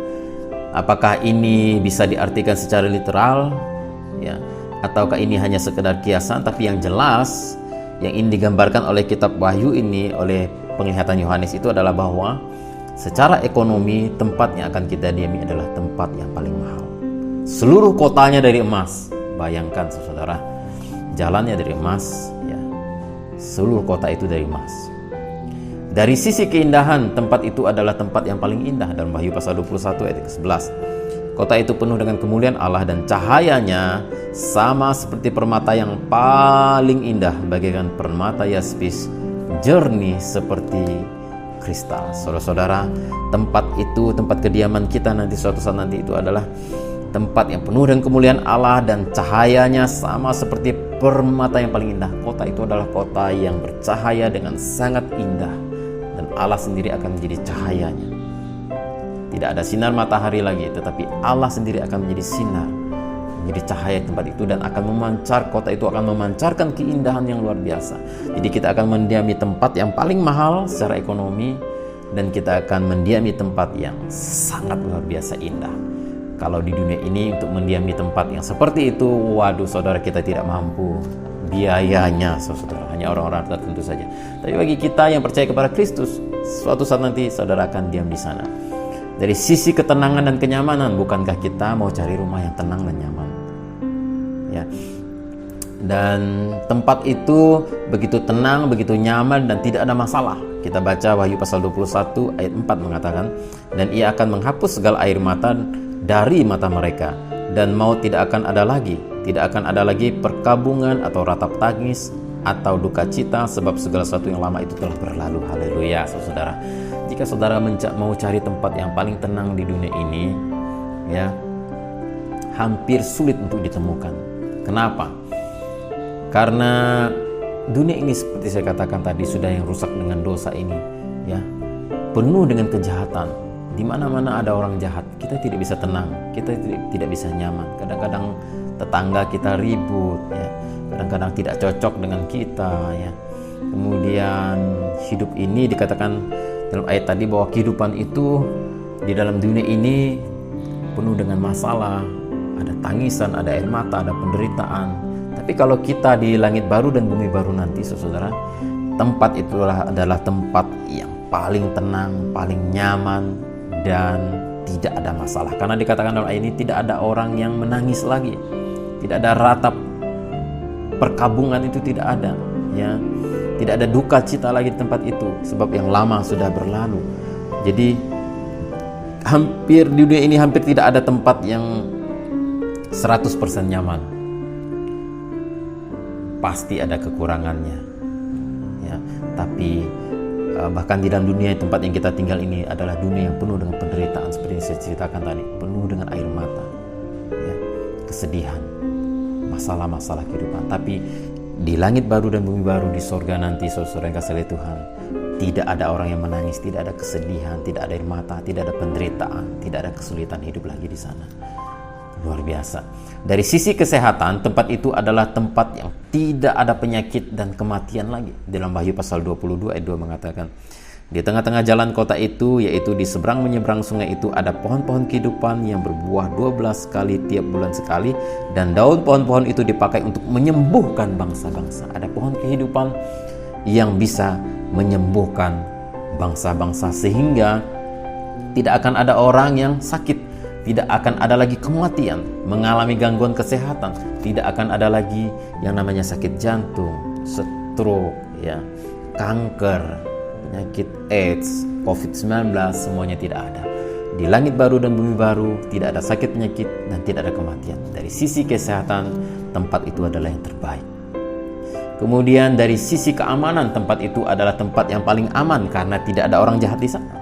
apakah ini bisa diartikan secara literal, ya, ataukah ini hanya sekedar kiasan? Tapi yang jelas, yang ini digambarkan oleh kitab Wahyu ini, oleh penglihatan Yohanes itu adalah bahwa secara ekonomi, tempat yang akan kita diami adalah tempat yang paling mahal. Seluruh kotanya dari emas. Bayangkan saudara, jalannya dari emas, ya, seluruh kota itu dari emas. Dari sisi keindahan, tempat itu adalah tempat yang paling indah. Dalam Wahyu pasal 21 ayat ke-11, kota itu penuh dengan kemuliaan Allah, dan cahayanya sama seperti permata yang paling indah bagaikan permata yaspis, jernih seperti kristal. Saudara-saudara, tempat itu, tempat kediaman kita nanti suatu saat nanti itu adalah tempat yang penuh dengan kemuliaan Allah, dan cahayanya sama seperti permata yang paling indah. Kota itu adalah kota yang bercahaya dengan sangat indah, dan Allah sendiri akan menjadi cahayanya. Tidak ada sinar matahari lagi, tetapi Allah sendiri akan menjadi sinar, menjadi cahaya tempat itu, dan akan memancar, kota itu akan memancarkan keindahan yang luar biasa. Jadi kita akan mendiami tempat yang paling mahal secara ekonomi, dan kita akan mendiami tempat yang sangat luar biasa indah. Kalau di dunia ini untuk mendiami tempat yang seperti itu, waduh saudara, kita tidak mampu biayanya, saudara, hanya orang-orang tertentu saja. Tapi bagi kita yang percaya kepada Kristus, suatu saat nanti saudara akan diam di sana. Dari sisi ketenangan dan kenyamanan, bukankah kita mau cari rumah yang tenang dan nyaman? Ya. Dan tempat itu begitu tenang, begitu nyaman, dan tidak ada masalah. Kita baca Wahyu pasal 21 ayat 4 mengatakan, dan ia akan menghapus segala air mata dari mata mereka, dan maut tidak akan ada lagi. Tidak akan ada lagi perkabungan atau ratap tangis atau duka cita, sebab segala sesuatu yang lama itu telah berlalu. Haleluya, saudara. Jika saudara mau cari tempat yang paling tenang di dunia ini, ya, hampir sulit untuk ditemukan. Kenapa? Karena dunia ini seperti saya katakan tadi sudah yang rusak dengan dosa ini, ya. penuh dengan kejahatan. Di mana-mana ada orang jahat, kita tidak bisa tenang, kita tidak bisa nyaman. Kadang-kadang tetangga kita ribut, ya. Kadang-kadang tidak cocok dengan kita, ya. Kemudian hidup ini dikatakan dalam ayat tadi bahwa kehidupan itu di dalam dunia ini penuh dengan masalah, ada tangisan, ada air mata, ada penderitaan. Tapi kalau kita di langit baru dan bumi baru nanti, saudara, tempat itulah adalah tempat yang paling tenang, paling nyaman, dan tidak ada masalah. Karena dikatakan dalam ayat ini tidak ada orang yang menangis lagi, tidak ada ratap perkabungan, itu tidak ada, ya. Tidak ada duka cita lagi di tempat itu, sebab yang lama sudah berlalu. Jadi hampir di dunia ini hampir tidak ada tempat yang 100% nyaman. Pasti ada kekurangannya, ya. Tapi bahkan di dalam dunia tempat yang kita tinggal ini adalah dunia yang penuh dengan penderitaan, seperti yang saya ceritakan tadi, penuh dengan air mata, ya, kesedihan, masalah-masalah kehidupan. Tapi di langit baru dan bumi baru, di sorga nanti, saudara yang kasih oleh Tuhan, tidak ada orang yang menangis, tidak ada kesedihan, tidak ada air mata, tidak ada penderitaan, tidak ada kesulitan hidup lagi di sana. Luar biasa. Dari sisi kesehatan, tempat itu adalah tempat yang tidak ada penyakit dan kematian lagi. Dalam Wahyu pasal 22 ayat 2 mengatakan, di tengah-tengah jalan kota itu, yaitu di seberang menyeberang sungai itu, ada pohon-pohon kehidupan yang berbuah 12 kali tiap bulan sekali, dan daun pohon-pohon itu dipakai untuk menyembuhkan bangsa-bangsa. Ada pohon kehidupan yang bisa menyembuhkan bangsa-bangsa, sehingga tidak akan ada orang yang sakit, tidak akan ada lagi kematian, mengalami gangguan kesehatan, tidak akan ada lagi yang namanya sakit jantung, stroke, ya, kanker, penyakit AIDS, COVID-19, semuanya tidak ada. Di langit baru dan bumi baru tidak ada sakit penyakit dan tidak ada kematian. Dari sisi kesehatan, tempat itu adalah yang terbaik. Kemudian dari sisi keamanan, tempat itu adalah tempat yang paling aman karena tidak ada orang jahat di sana.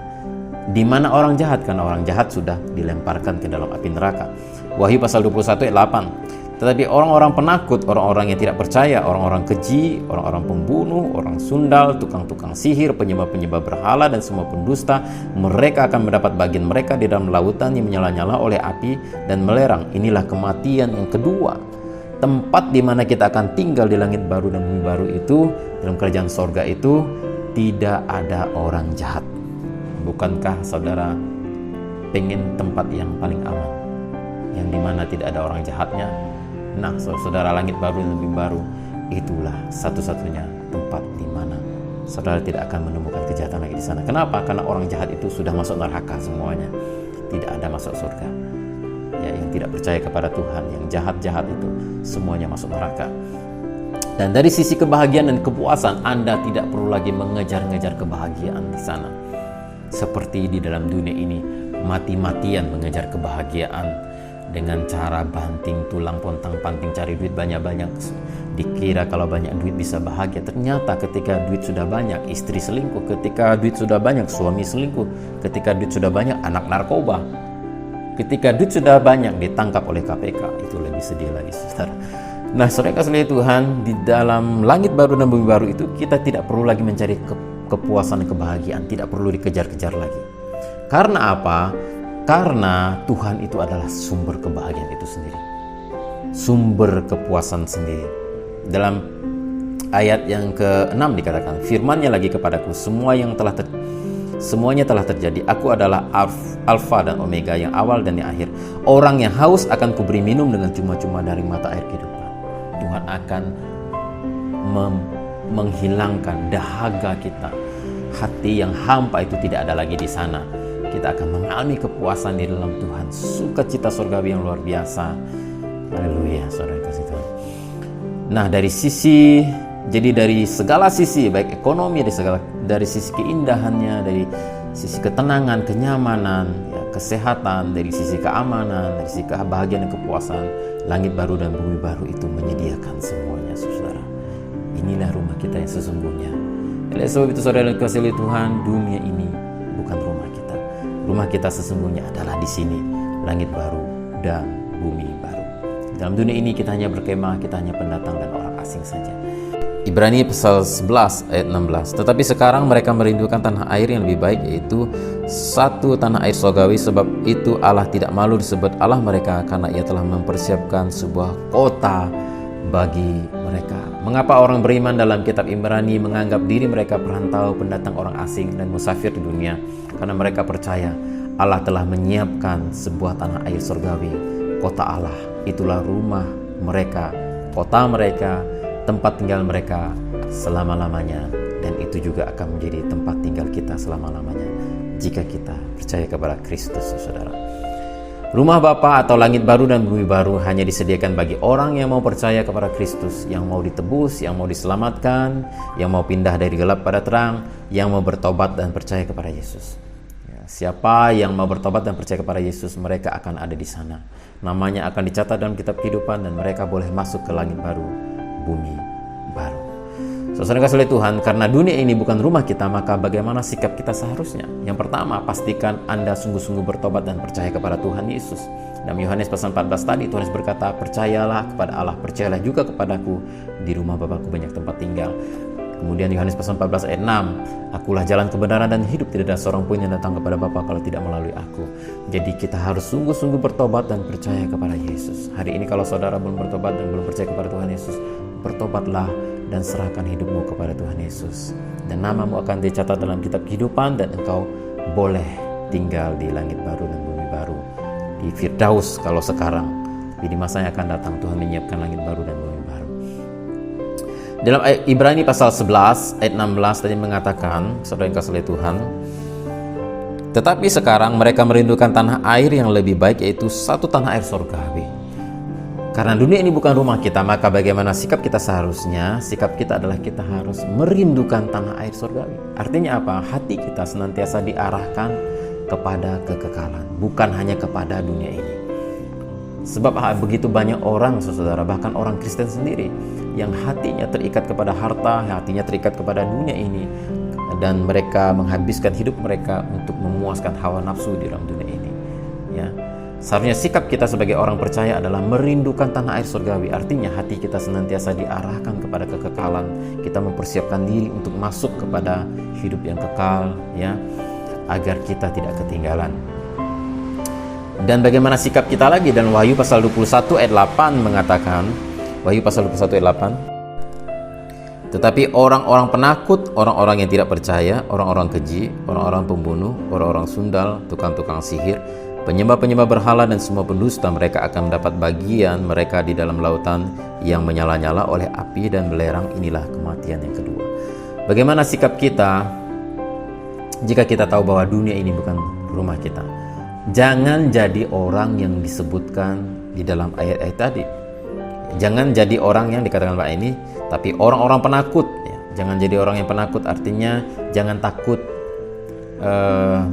Di mana orang jahat? Karena orang jahat sudah dilemparkan ke dalam api neraka. Wahyu pasal 21 ayat 8. Tetapi orang-orang penakut, orang-orang yang tidak percaya, orang-orang keji, orang-orang pembunuh, orang sundal, tukang-tukang sihir, penyembah-penyembah berhala, dan semua pendusta, mereka akan mendapat bagian mereka di dalam lautan yang menyala-nyala oleh api dan melerang. Inilah kematian yang kedua. Tempat di mana kita akan tinggal di langit baru dan bumi baru itu, dalam kerajaan sorga itu, tidak ada orang jahat. Bukankah saudara pengen tempat yang paling aman, yang dimana tidak ada orang jahatnya? Nah, saudara, langit baru dan bumi baru itulah satu-satunya tempat di mana saudara tidak akan menemukan kejahatan lagi di sana. Kenapa? Karena orang jahat itu sudah masuk neraka semuanya, tidak ada masuk surga. Ya, yang tidak percaya kepada Tuhan, yang jahat-jahat itu semuanya masuk neraka. Dan dari sisi kebahagiaan dan kepuasan, Anda tidak perlu lagi mengejar-ngejar kebahagiaan di sana. Seperti di dalam dunia ini, mati-matian mengejar kebahagiaan dengan cara banting tulang pontang-panting, cari duit banyak-banyak. Dikira kalau banyak duit bisa bahagia. Ternyata ketika duit sudah banyak, istri selingkuh. Ketika duit sudah banyak, suami selingkuh. Ketika duit sudah banyak, anak narkoba. Ketika duit sudah banyak, ditangkap oleh KPK. Itu lebih sedih lagi, saudara. Nah, saudara kasih Tuhan, di dalam langit baru dan bumi baru itu, kita tidak perlu lagi mencari kepuasan dan kebahagiaan, tidak perlu dikejar-kejar lagi. Karena apa? Karena Tuhan itu adalah sumber kebahagiaan itu sendiri, sumber kepuasan sendiri. Dalam ayat yang ke-6 dikatakan, firman-Nya lagi kepadaku, semuanya telah terjadi. Aku adalah Alfa dan Omega, yang awal dan yang akhir. Orang yang haus akan kuberi minum dengan cuma-cuma dari mata air kehidupan. Tuhan akan menghilangkan dahaga kita. Hati yang hampa itu tidak ada lagi di sana. Kita akan mengalami kepuasan di dalam Tuhan, sukacita surgawi yang luar biasa. Haleluya, saudara kasih Tuhan. Nah, dari segala sisi, baik ekonomi, dari sisi keindahannya, dari sisi ketenangan, kenyamanan, ya, kesehatan, dari sisi keamanan, dari sisi kebahagiaan dan kepuasan, langit baru dan bumi baru itu menyediakan semuanya, saudara. Inilah rumah kita yang sesungguhnya. Oleh sebab itu, saudara yang dikasihi oleh Tuhan, dunia ini bukan rumah kita. Rumah kita sesungguhnya adalah di sini, langit baru dan bumi baru. Dalam dunia ini kita hanya berkemah, kita hanya pendatang dan orang asing saja. Ibrani pasal 11 ayat 16. Tetapi sekarang mereka merindukan tanah air yang lebih baik, yaitu satu tanah air surgawi. Sebab itu Allah tidak malu disebut Allah mereka, karena Ia telah mempersiapkan sebuah kota bagi mereka. Mengapa orang beriman dalam kitab Ibrani menganggap diri mereka perantau, pendatang, orang asing, dan musafir di dunia? Karena mereka percaya Allah telah menyiapkan sebuah tanah air surgawi, kota Allah. Itulah rumah mereka, kota mereka, tempat tinggal mereka selama-lamanya, dan itu juga akan menjadi tempat tinggal kita selama-lamanya jika kita percaya kepada Kristus, saudara. Rumah Bapa atau langit baru dan bumi baru hanya disediakan bagi orang yang mau percaya kepada Kristus, yang mau ditebus, yang mau diselamatkan, yang mau pindah dari gelap pada terang, yang mau bertobat dan percaya kepada Yesus. Siapa yang mau bertobat dan percaya kepada Yesus, mereka akan ada di sana. Namanya akan dicatat dalam kitab kehidupan, dan mereka boleh masuk ke langit baru, bumi baru. Saudara kasih oleh Tuhan, karena dunia ini bukan rumah kita, maka bagaimana sikap kita seharusnya? Yang pertama, pastikan Anda sungguh-sungguh bertobat dan percaya kepada Tuhan Yesus. Dalam Yohanes pasal 14 tadi, Tuhan Yesus berkata, percayalah kepada Allah, percayalah juga kepadaku, di rumah Bapa-Ku banyak tempat tinggal. Kemudian Yohanes pasal 14 ayat 6, akulah jalan kebenaran dan hidup, tidak ada seorang pun yang datang kepada Bapa kalau tidak melalui aku. Jadi kita harus sungguh-sungguh bertobat dan percaya kepada Yesus. Hari ini kalau saudara belum bertobat dan belum percaya kepada Tuhan Yesus, bertobatlah dan serahkan hidupmu kepada Tuhan Yesus, dan namamu akan dicatat dalam kitab kehidupan, dan engkau boleh tinggal di langit baru dan bumi baru, di Firdaus kalau sekarang. Tapi di masa yang akan datang Tuhan menyiapkan langit baru dan bumi baru. Dalam Ibrani pasal 11 ayat 16 tadi mengatakan, saudara yang kasih oleh Tuhan, tetapi sekarang mereka merindukan tanah air yang lebih baik, yaitu satu tanah air surgawi. Karena dunia ini bukan rumah kita, maka bagaimana sikap kita seharusnya? Sikap kita adalah kita harus merindukan tanah air surgawi. Artinya apa? Hati kita senantiasa diarahkan kepada kekekalan, bukan hanya kepada dunia ini. Sebab begitu banyak orang, saudara, bahkan orang Kristen sendiri, yang hatinya terikat kepada harta, hatinya terikat kepada dunia ini, dan mereka menghabiskan hidup mereka untuk memuaskan hawa nafsu di dalam dunia ini. Ya, seharusnya sikap kita sebagai orang percaya adalah merindukan tanah air surgawi. Artinya hati kita senantiasa diarahkan kepada kekekalan. Kita mempersiapkan diri untuk masuk kepada hidup yang kekal, ya, agar kita tidak ketinggalan. Dan bagaimana sikap kita lagi? Dan Wahyu pasal 21 ayat 8 mengatakan, Wahyu pasal 21 ayat 8, tetapi orang-orang penakut, orang-orang yang tidak percaya, orang-orang keji, orang-orang pembunuh, orang-orang sundal, tukang-tukang sihir, penyembah-penyembah berhala, dan semua pendusta, mereka akan mendapat bagian mereka di dalam lautan yang menyala-nyala oleh api dan belerang. Inilah kematian yang kedua. Bagaimana sikap kita jika kita tahu bahwa dunia ini bukan rumah kita? Jangan jadi orang yang disebutkan di dalam ayat-ayat tadi. Jangan jadi orang yang dikatakan Pak ini, tapi orang-orang penakut. Ya. Jangan jadi orang yang penakut, artinya jangan takut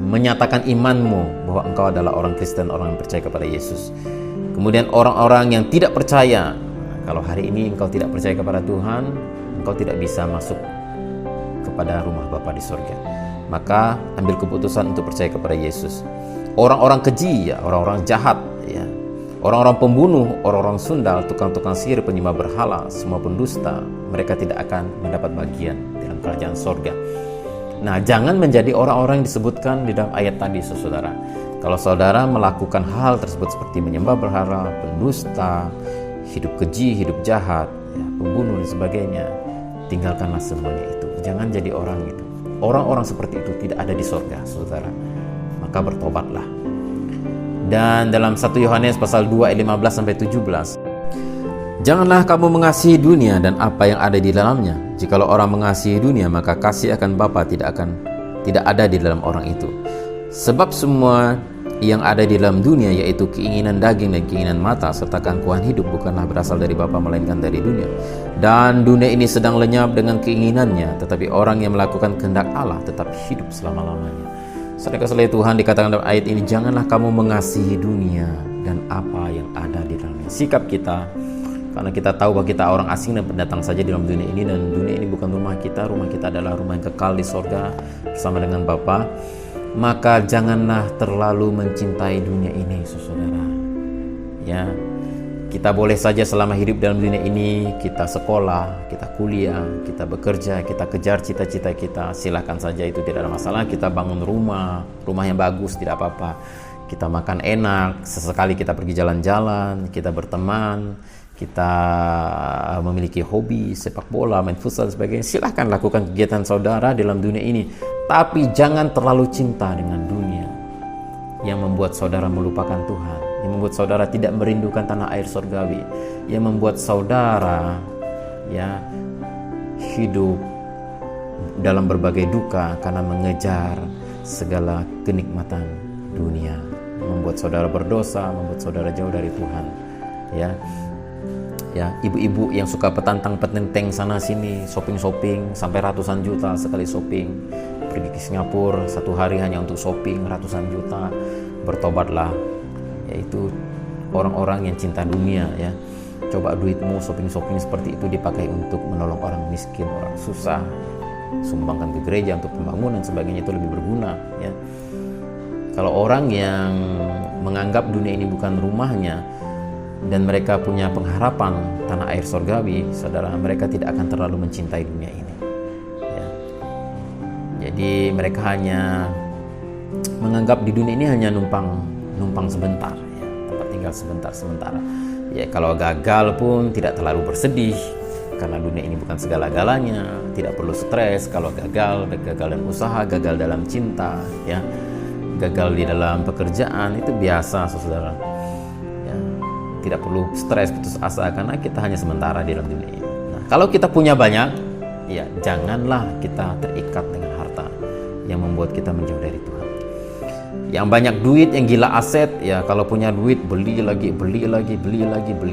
menyatakan imanmu bahwa engkau adalah orang Kristen, orang yang percaya kepada Yesus. Kemudian orang-orang yang tidak percaya, kalau hari ini engkau tidak percaya kepada Tuhan, engkau tidak bisa masuk kepada rumah Bapa di surga. Maka ambil keputusan untuk percaya kepada Yesus. Orang-orang keji, ya, orang-orang jahat, ya, orang-orang pembunuh, orang-orang sundal, tukang-tukang sihir, penyembah berhala, semua pendusta, mereka tidak akan mendapat bagian dalam kerajaan surga. Nah, jangan menjadi orang-orang yang disebutkan di dalam ayat tadi, saudara. Kalau saudara melakukan hal tersebut seperti menyembah berhala, pendusta, hidup keji, hidup jahat, ya, pembunuh dan sebagainya, tinggalkanlah semuanya itu. Jangan jadi orang itu. Orang-orang seperti itu tidak ada di surga, saudara. Maka bertobatlah. Dan dalam 1 Yohanes pasal 2 ayat 15 sampai 17, janganlah kamu mengasihi dunia dan apa yang ada di dalamnya. Jikalau orang mengasihi dunia, maka kasih akan Bapa tidak ada di dalam orang itu. Sebab semua yang ada di dalam dunia, yaitu keinginan daging dan keinginan mata serta keangkuhan hidup, bukanlah berasal dari Bapa melainkan dari dunia. Dan dunia ini sedang lenyap dengan keinginannya, tetapi orang yang melakukan kehendak Allah tetap hidup selama-lamanya. Saudara kasih Tuhan, dikatakan dalam ayat ini, janganlah kamu mengasihi dunia dan apa yang ada di dalamnya. Sikap kita, karena kita tahu bahwa kita orang asing dan pendatang saja di dalam dunia ini, dan dunia ini bukan rumah kita adalah rumah yang kekal di sorga bersama dengan Bapa. Maka janganlah terlalu mencintai dunia ini, saudara. Ya, Kita boleh saja selama hidup dalam dunia ini, kita sekolah, kita kuliah, kita bekerja, kita kejar cita-cita kita, silakan saja, itu tidak ada masalah. Kita bangun rumah yang bagus, tidak apa-apa. Kita makan enak, sesekali kita pergi jalan-jalan, kita berteman, kita memiliki hobi, sepak bola, main futsal, dan sebagainya. Silahkan lakukan kegiatan saudara dalam dunia ini. Tapi jangan terlalu cinta dengan dunia yang membuat saudara melupakan Tuhan, yang membuat saudara tidak merindukan tanah air surgawi, yang membuat saudara hidup dalam berbagai duka karena mengejar segala kenikmatan dunia, membuat saudara berdosa, membuat saudara jauh dari Tuhan. Ibu-ibu yang suka petantang-petenteng sana sini, shopping sampai ratusan juta sekali shopping, pergi ke Singapura satu hari hanya untuk shopping ratusan juta. Bertobatlah, yaitu orang-orang yang cinta dunia. Coba duitmu shopping seperti itu dipakai untuk menolong orang miskin, orang susah, sumbangkan ke gereja untuk pembangunan sebagainya, itu lebih berguna. Kalau orang yang menganggap dunia ini bukan rumahnya dan mereka punya pengharapan tanah air surgawi, saudara, mereka tidak akan terlalu mencintai dunia ini. Jadi mereka hanya menganggap di dunia ini hanya numpang sebentar, tempat tinggal sementara. Kalau gagal pun tidak terlalu bersedih, karena dunia ini bukan segala-galanya. Tidak perlu stres kalau gagal dalam usaha, gagal dalam cinta, gagal di dalam pekerjaan, itu biasa, saudara. Tidak perlu stres, putus asa, karena kita hanya sementara di dalam dunia ini. Nah, kalau kita punya banyak, janganlah kita terikat dengan harta yang membuat kita menjauh dari Tuhan. Yang banyak duit, yang gila aset, kalau punya duit beli lagi, beli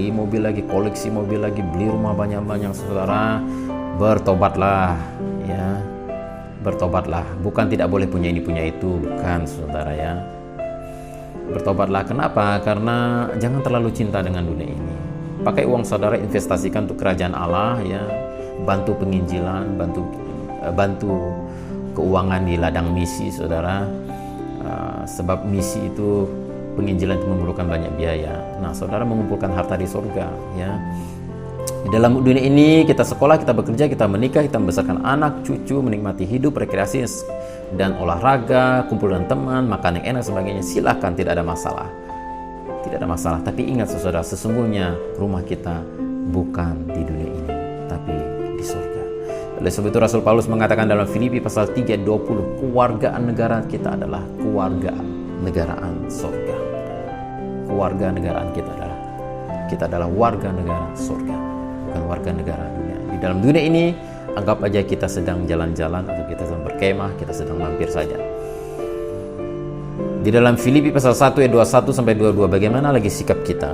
mobil lagi, koleksi mobil lagi, beli rumah banyak-banyak, saudara. Bertobatlah, bertobatlah. Bukan tidak boleh punya ini punya itu, bukan, saudara. Bertobatlah. Kenapa? Karena jangan terlalu cinta dengan dunia ini. Pakai uang saudara, investasikan untuk kerajaan Allah, bantu penginjilan, bantu keuangan di ladang misi, saudara. Sebab misi itu, penginjilan itu memerlukan banyak biaya. Nah, saudara mengumpulkan harta di surga. Di dalam dunia ini kita sekolah, kita bekerja, kita menikah, kita membesarkan anak, cucu, menikmati hidup, rekreasi dan olahraga, kumpul dengan teman, makan yang enak, sebagainya. Silahkan, tidak ada masalah. Tidak ada masalah. Tapi ingat, saudara, sesungguhnya rumah kita bukan di dunia ini, tapi di surga. Oleh sebab itu Rasul Paulus mengatakan dalam Filipi pasal 3:20, kewargaan negara kita adalah keluarga negaraan surga. Keluarga negaraan kita adalah warga negara surga, bukan warga negara dunia. Di dalam dunia ini, anggap aja kita sedang jalan-jalan, atau kita sedang berkemah, kita sedang mampir saja. Di dalam Filipi pasal 1 ayat 21 sampai 22, bagaimana lagi sikap kita?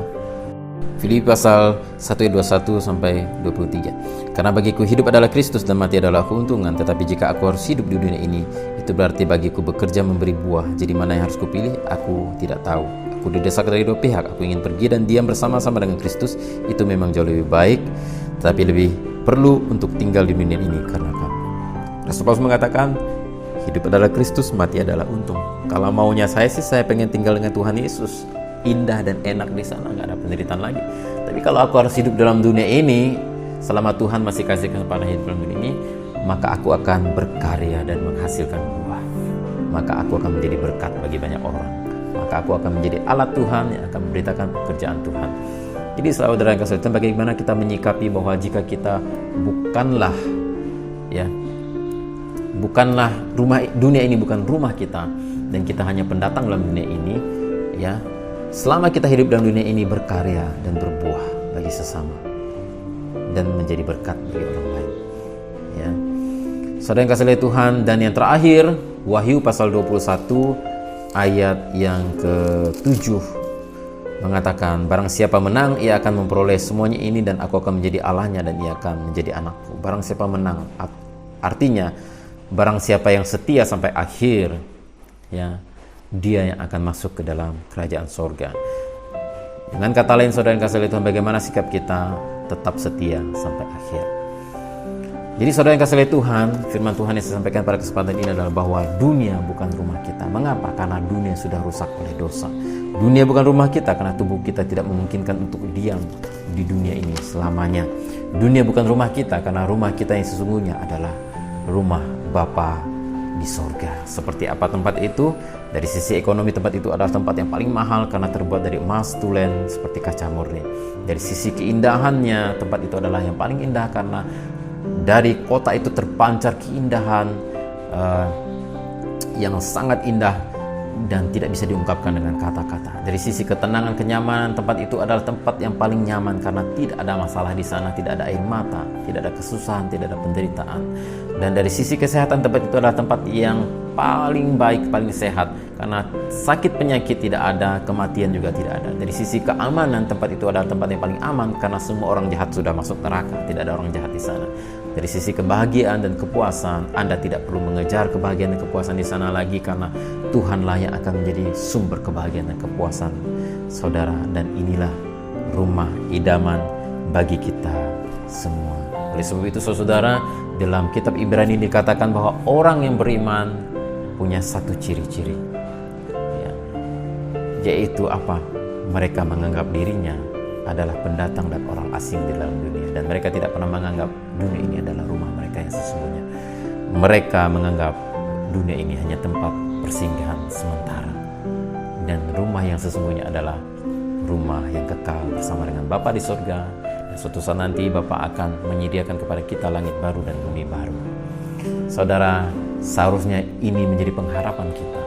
Filipi pasal 1 ayat 21 sampai 23. Karena bagiku hidup adalah Kristus dan mati adalah keuntungan. Tetapi jika aku harus hidup di dunia ini, itu berarti bagiku bekerja memberi buah. Jadi mana yang harus kupilih? Aku tidak tahu. Aku didesak dari dua pihak. Aku ingin pergi dan diam bersama-sama dengan Kristus. Itu memang jauh lebih baik. Tetapi lebih perlu untuk tinggal di dunia ini karena kamu. Rasul Paulus mengatakan, hidup adalah Kristus, mati adalah untung. Kalau maunya saya sih, saya pengen tinggal dengan Tuhan Yesus. Indah dan enak di sana, nggak ada penderitaan lagi. Tapi kalau aku harus hidup dalam dunia ini, selama Tuhan masih kasih kesempatan hidup dalam dunia ini, maka aku akan berkarya dan menghasilkan buah. Maka aku akan menjadi berkat bagi banyak orang. Maka aku akan menjadi alat Tuhan yang akan memberitakan pekerjaan Tuhan. Jadi saudara yang kasih Tuhan, bagaimana kita menyikapi bahwa jika kita bukanlah rumah dunia ini, bukan rumah kita, dan kita hanya pendatang dalam dunia ini, selama kita hidup dalam dunia ini, berkarya dan berbuah bagi sesama dan menjadi berkat bagi orang lain. Saudara yang kasih Tuhan, dan yang terakhir, Wahyu pasal 21 ayat yang ke-7 mengatakan, barang siapa menang, ia akan memperoleh semuanya ini, dan aku akan menjadi Allahnya dan ia akan menjadi anakku. Barang siapa menang, artinya barang siapa yang setia sampai akhir, dia yang akan masuk ke dalam kerajaan sorga. Dengan kata lain, saudara yang kasih Tuhan, bagaimana sikap kita? Tetap setia sampai akhir. Jadi saudara yang kasih oleh Tuhan, firman Tuhan yang saya sampaikan pada kesempatan ini adalah bahwa dunia bukan rumah kita. Mengapa? Karena dunia sudah rusak oleh dosa. Dunia bukan rumah kita karena tubuh kita tidak memungkinkan untuk diam di dunia ini selamanya. Dunia bukan rumah kita karena rumah kita yang sesungguhnya adalah rumah Bapa di sorga. Seperti apa tempat itu? Dari sisi ekonomi, tempat itu adalah tempat yang paling mahal karena terbuat dari emas tulen seperti kaca murni. Dari sisi keindahannya, tempat itu adalah yang paling indah karena dari kota itu terpancar keindahan yang sangat indah dan tidak bisa diungkapkan dengan kata-kata. Dari sisi ketenangan, kenyamanan, tempat itu adalah tempat yang paling nyaman karena tidak ada masalah di sana, tidak ada air mata, tidak ada kesusahan, tidak ada penderitaan. Dan dari sisi kesehatan, tempat itu adalah tempat yang paling baik, paling sehat karena sakit penyakit tidak ada, kematian juga tidak ada. Dari sisi keamanan, tempat itu adalah tempat yang paling aman karena semua orang jahat sudah masuk neraka, tidak ada orang jahat di sana. Dari sisi kebahagiaan dan kepuasan, Anda tidak perlu mengejar kebahagiaan dan kepuasan di sana lagi karena Tuhanlah yang akan menjadi sumber kebahagiaan dan kepuasan saudara. Dan inilah rumah idaman bagi kita semua. Oleh sebab itu saudara, dalam kitab Ibrani dikatakan bahwa orang yang beriman punya satu ciri-ciri, ya, yaitu apa? Mereka menganggap dirinya adalah pendatang dan orang asing di dalam dunia, dan mereka tidak pernah menganggap dunia ini adalah rumah mereka yang sesungguhnya. Mereka menganggap dunia ini hanya tempat persinggahan sementara, dan rumah yang sesungguhnya adalah rumah yang kekal bersama dengan Bapa di surga. Dan suatu saat nanti Bapa akan menyediakan kepada kita langit baru dan bumi baru. Saudara, seharusnya ini menjadi pengharapan kita.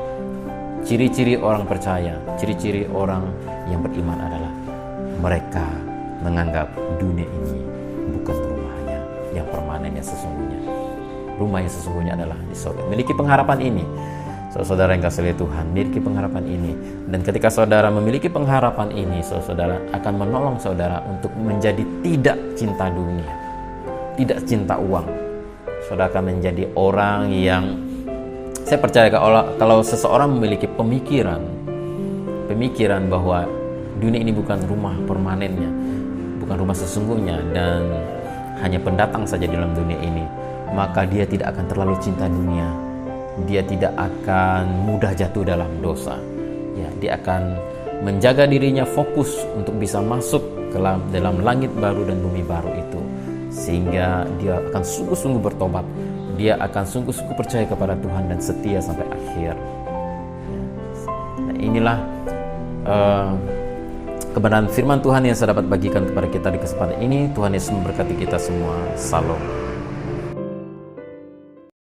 Ciri-ciri orang percaya, ciri-ciri orang yang beriman adalah mereka menganggap dunia ini bukan rumahnya yang permanen yang sesungguhnya. Rumah yang sesungguhnya adalah di surga. Miliki pengharapan ini. Saudara yang kasih oleh Tuhan, miliki pengharapan ini. Dan ketika saudara memiliki pengharapan ini, saudara akan menolong saudara untuk menjadi tidak cinta dunia, tidak cinta uang. Saudara akan menjadi orang yang, saya percaya kalau seseorang memiliki pemikiran bahwa dunia ini bukan rumah permanennya, bukan rumah sesungguhnya, dan hanya pendatang saja di dalam dunia ini, maka dia tidak akan terlalu cinta dunia. Dia tidak akan mudah jatuh dalam dosa. Ya, dia akan menjaga dirinya fokus untuk bisa masuk ke dalam langit baru dan bumi baru itu, sehingga dia akan sungguh-sungguh bertobat. Dia akan sungguh-sungguh percaya kepada Tuhan dan setia sampai akhir. Nah, inilah kebenaran firman Tuhan yang saya dapat bagikan kepada kita di kesempatan ini. Tuhan Yesus memberkati kita semua. Salam.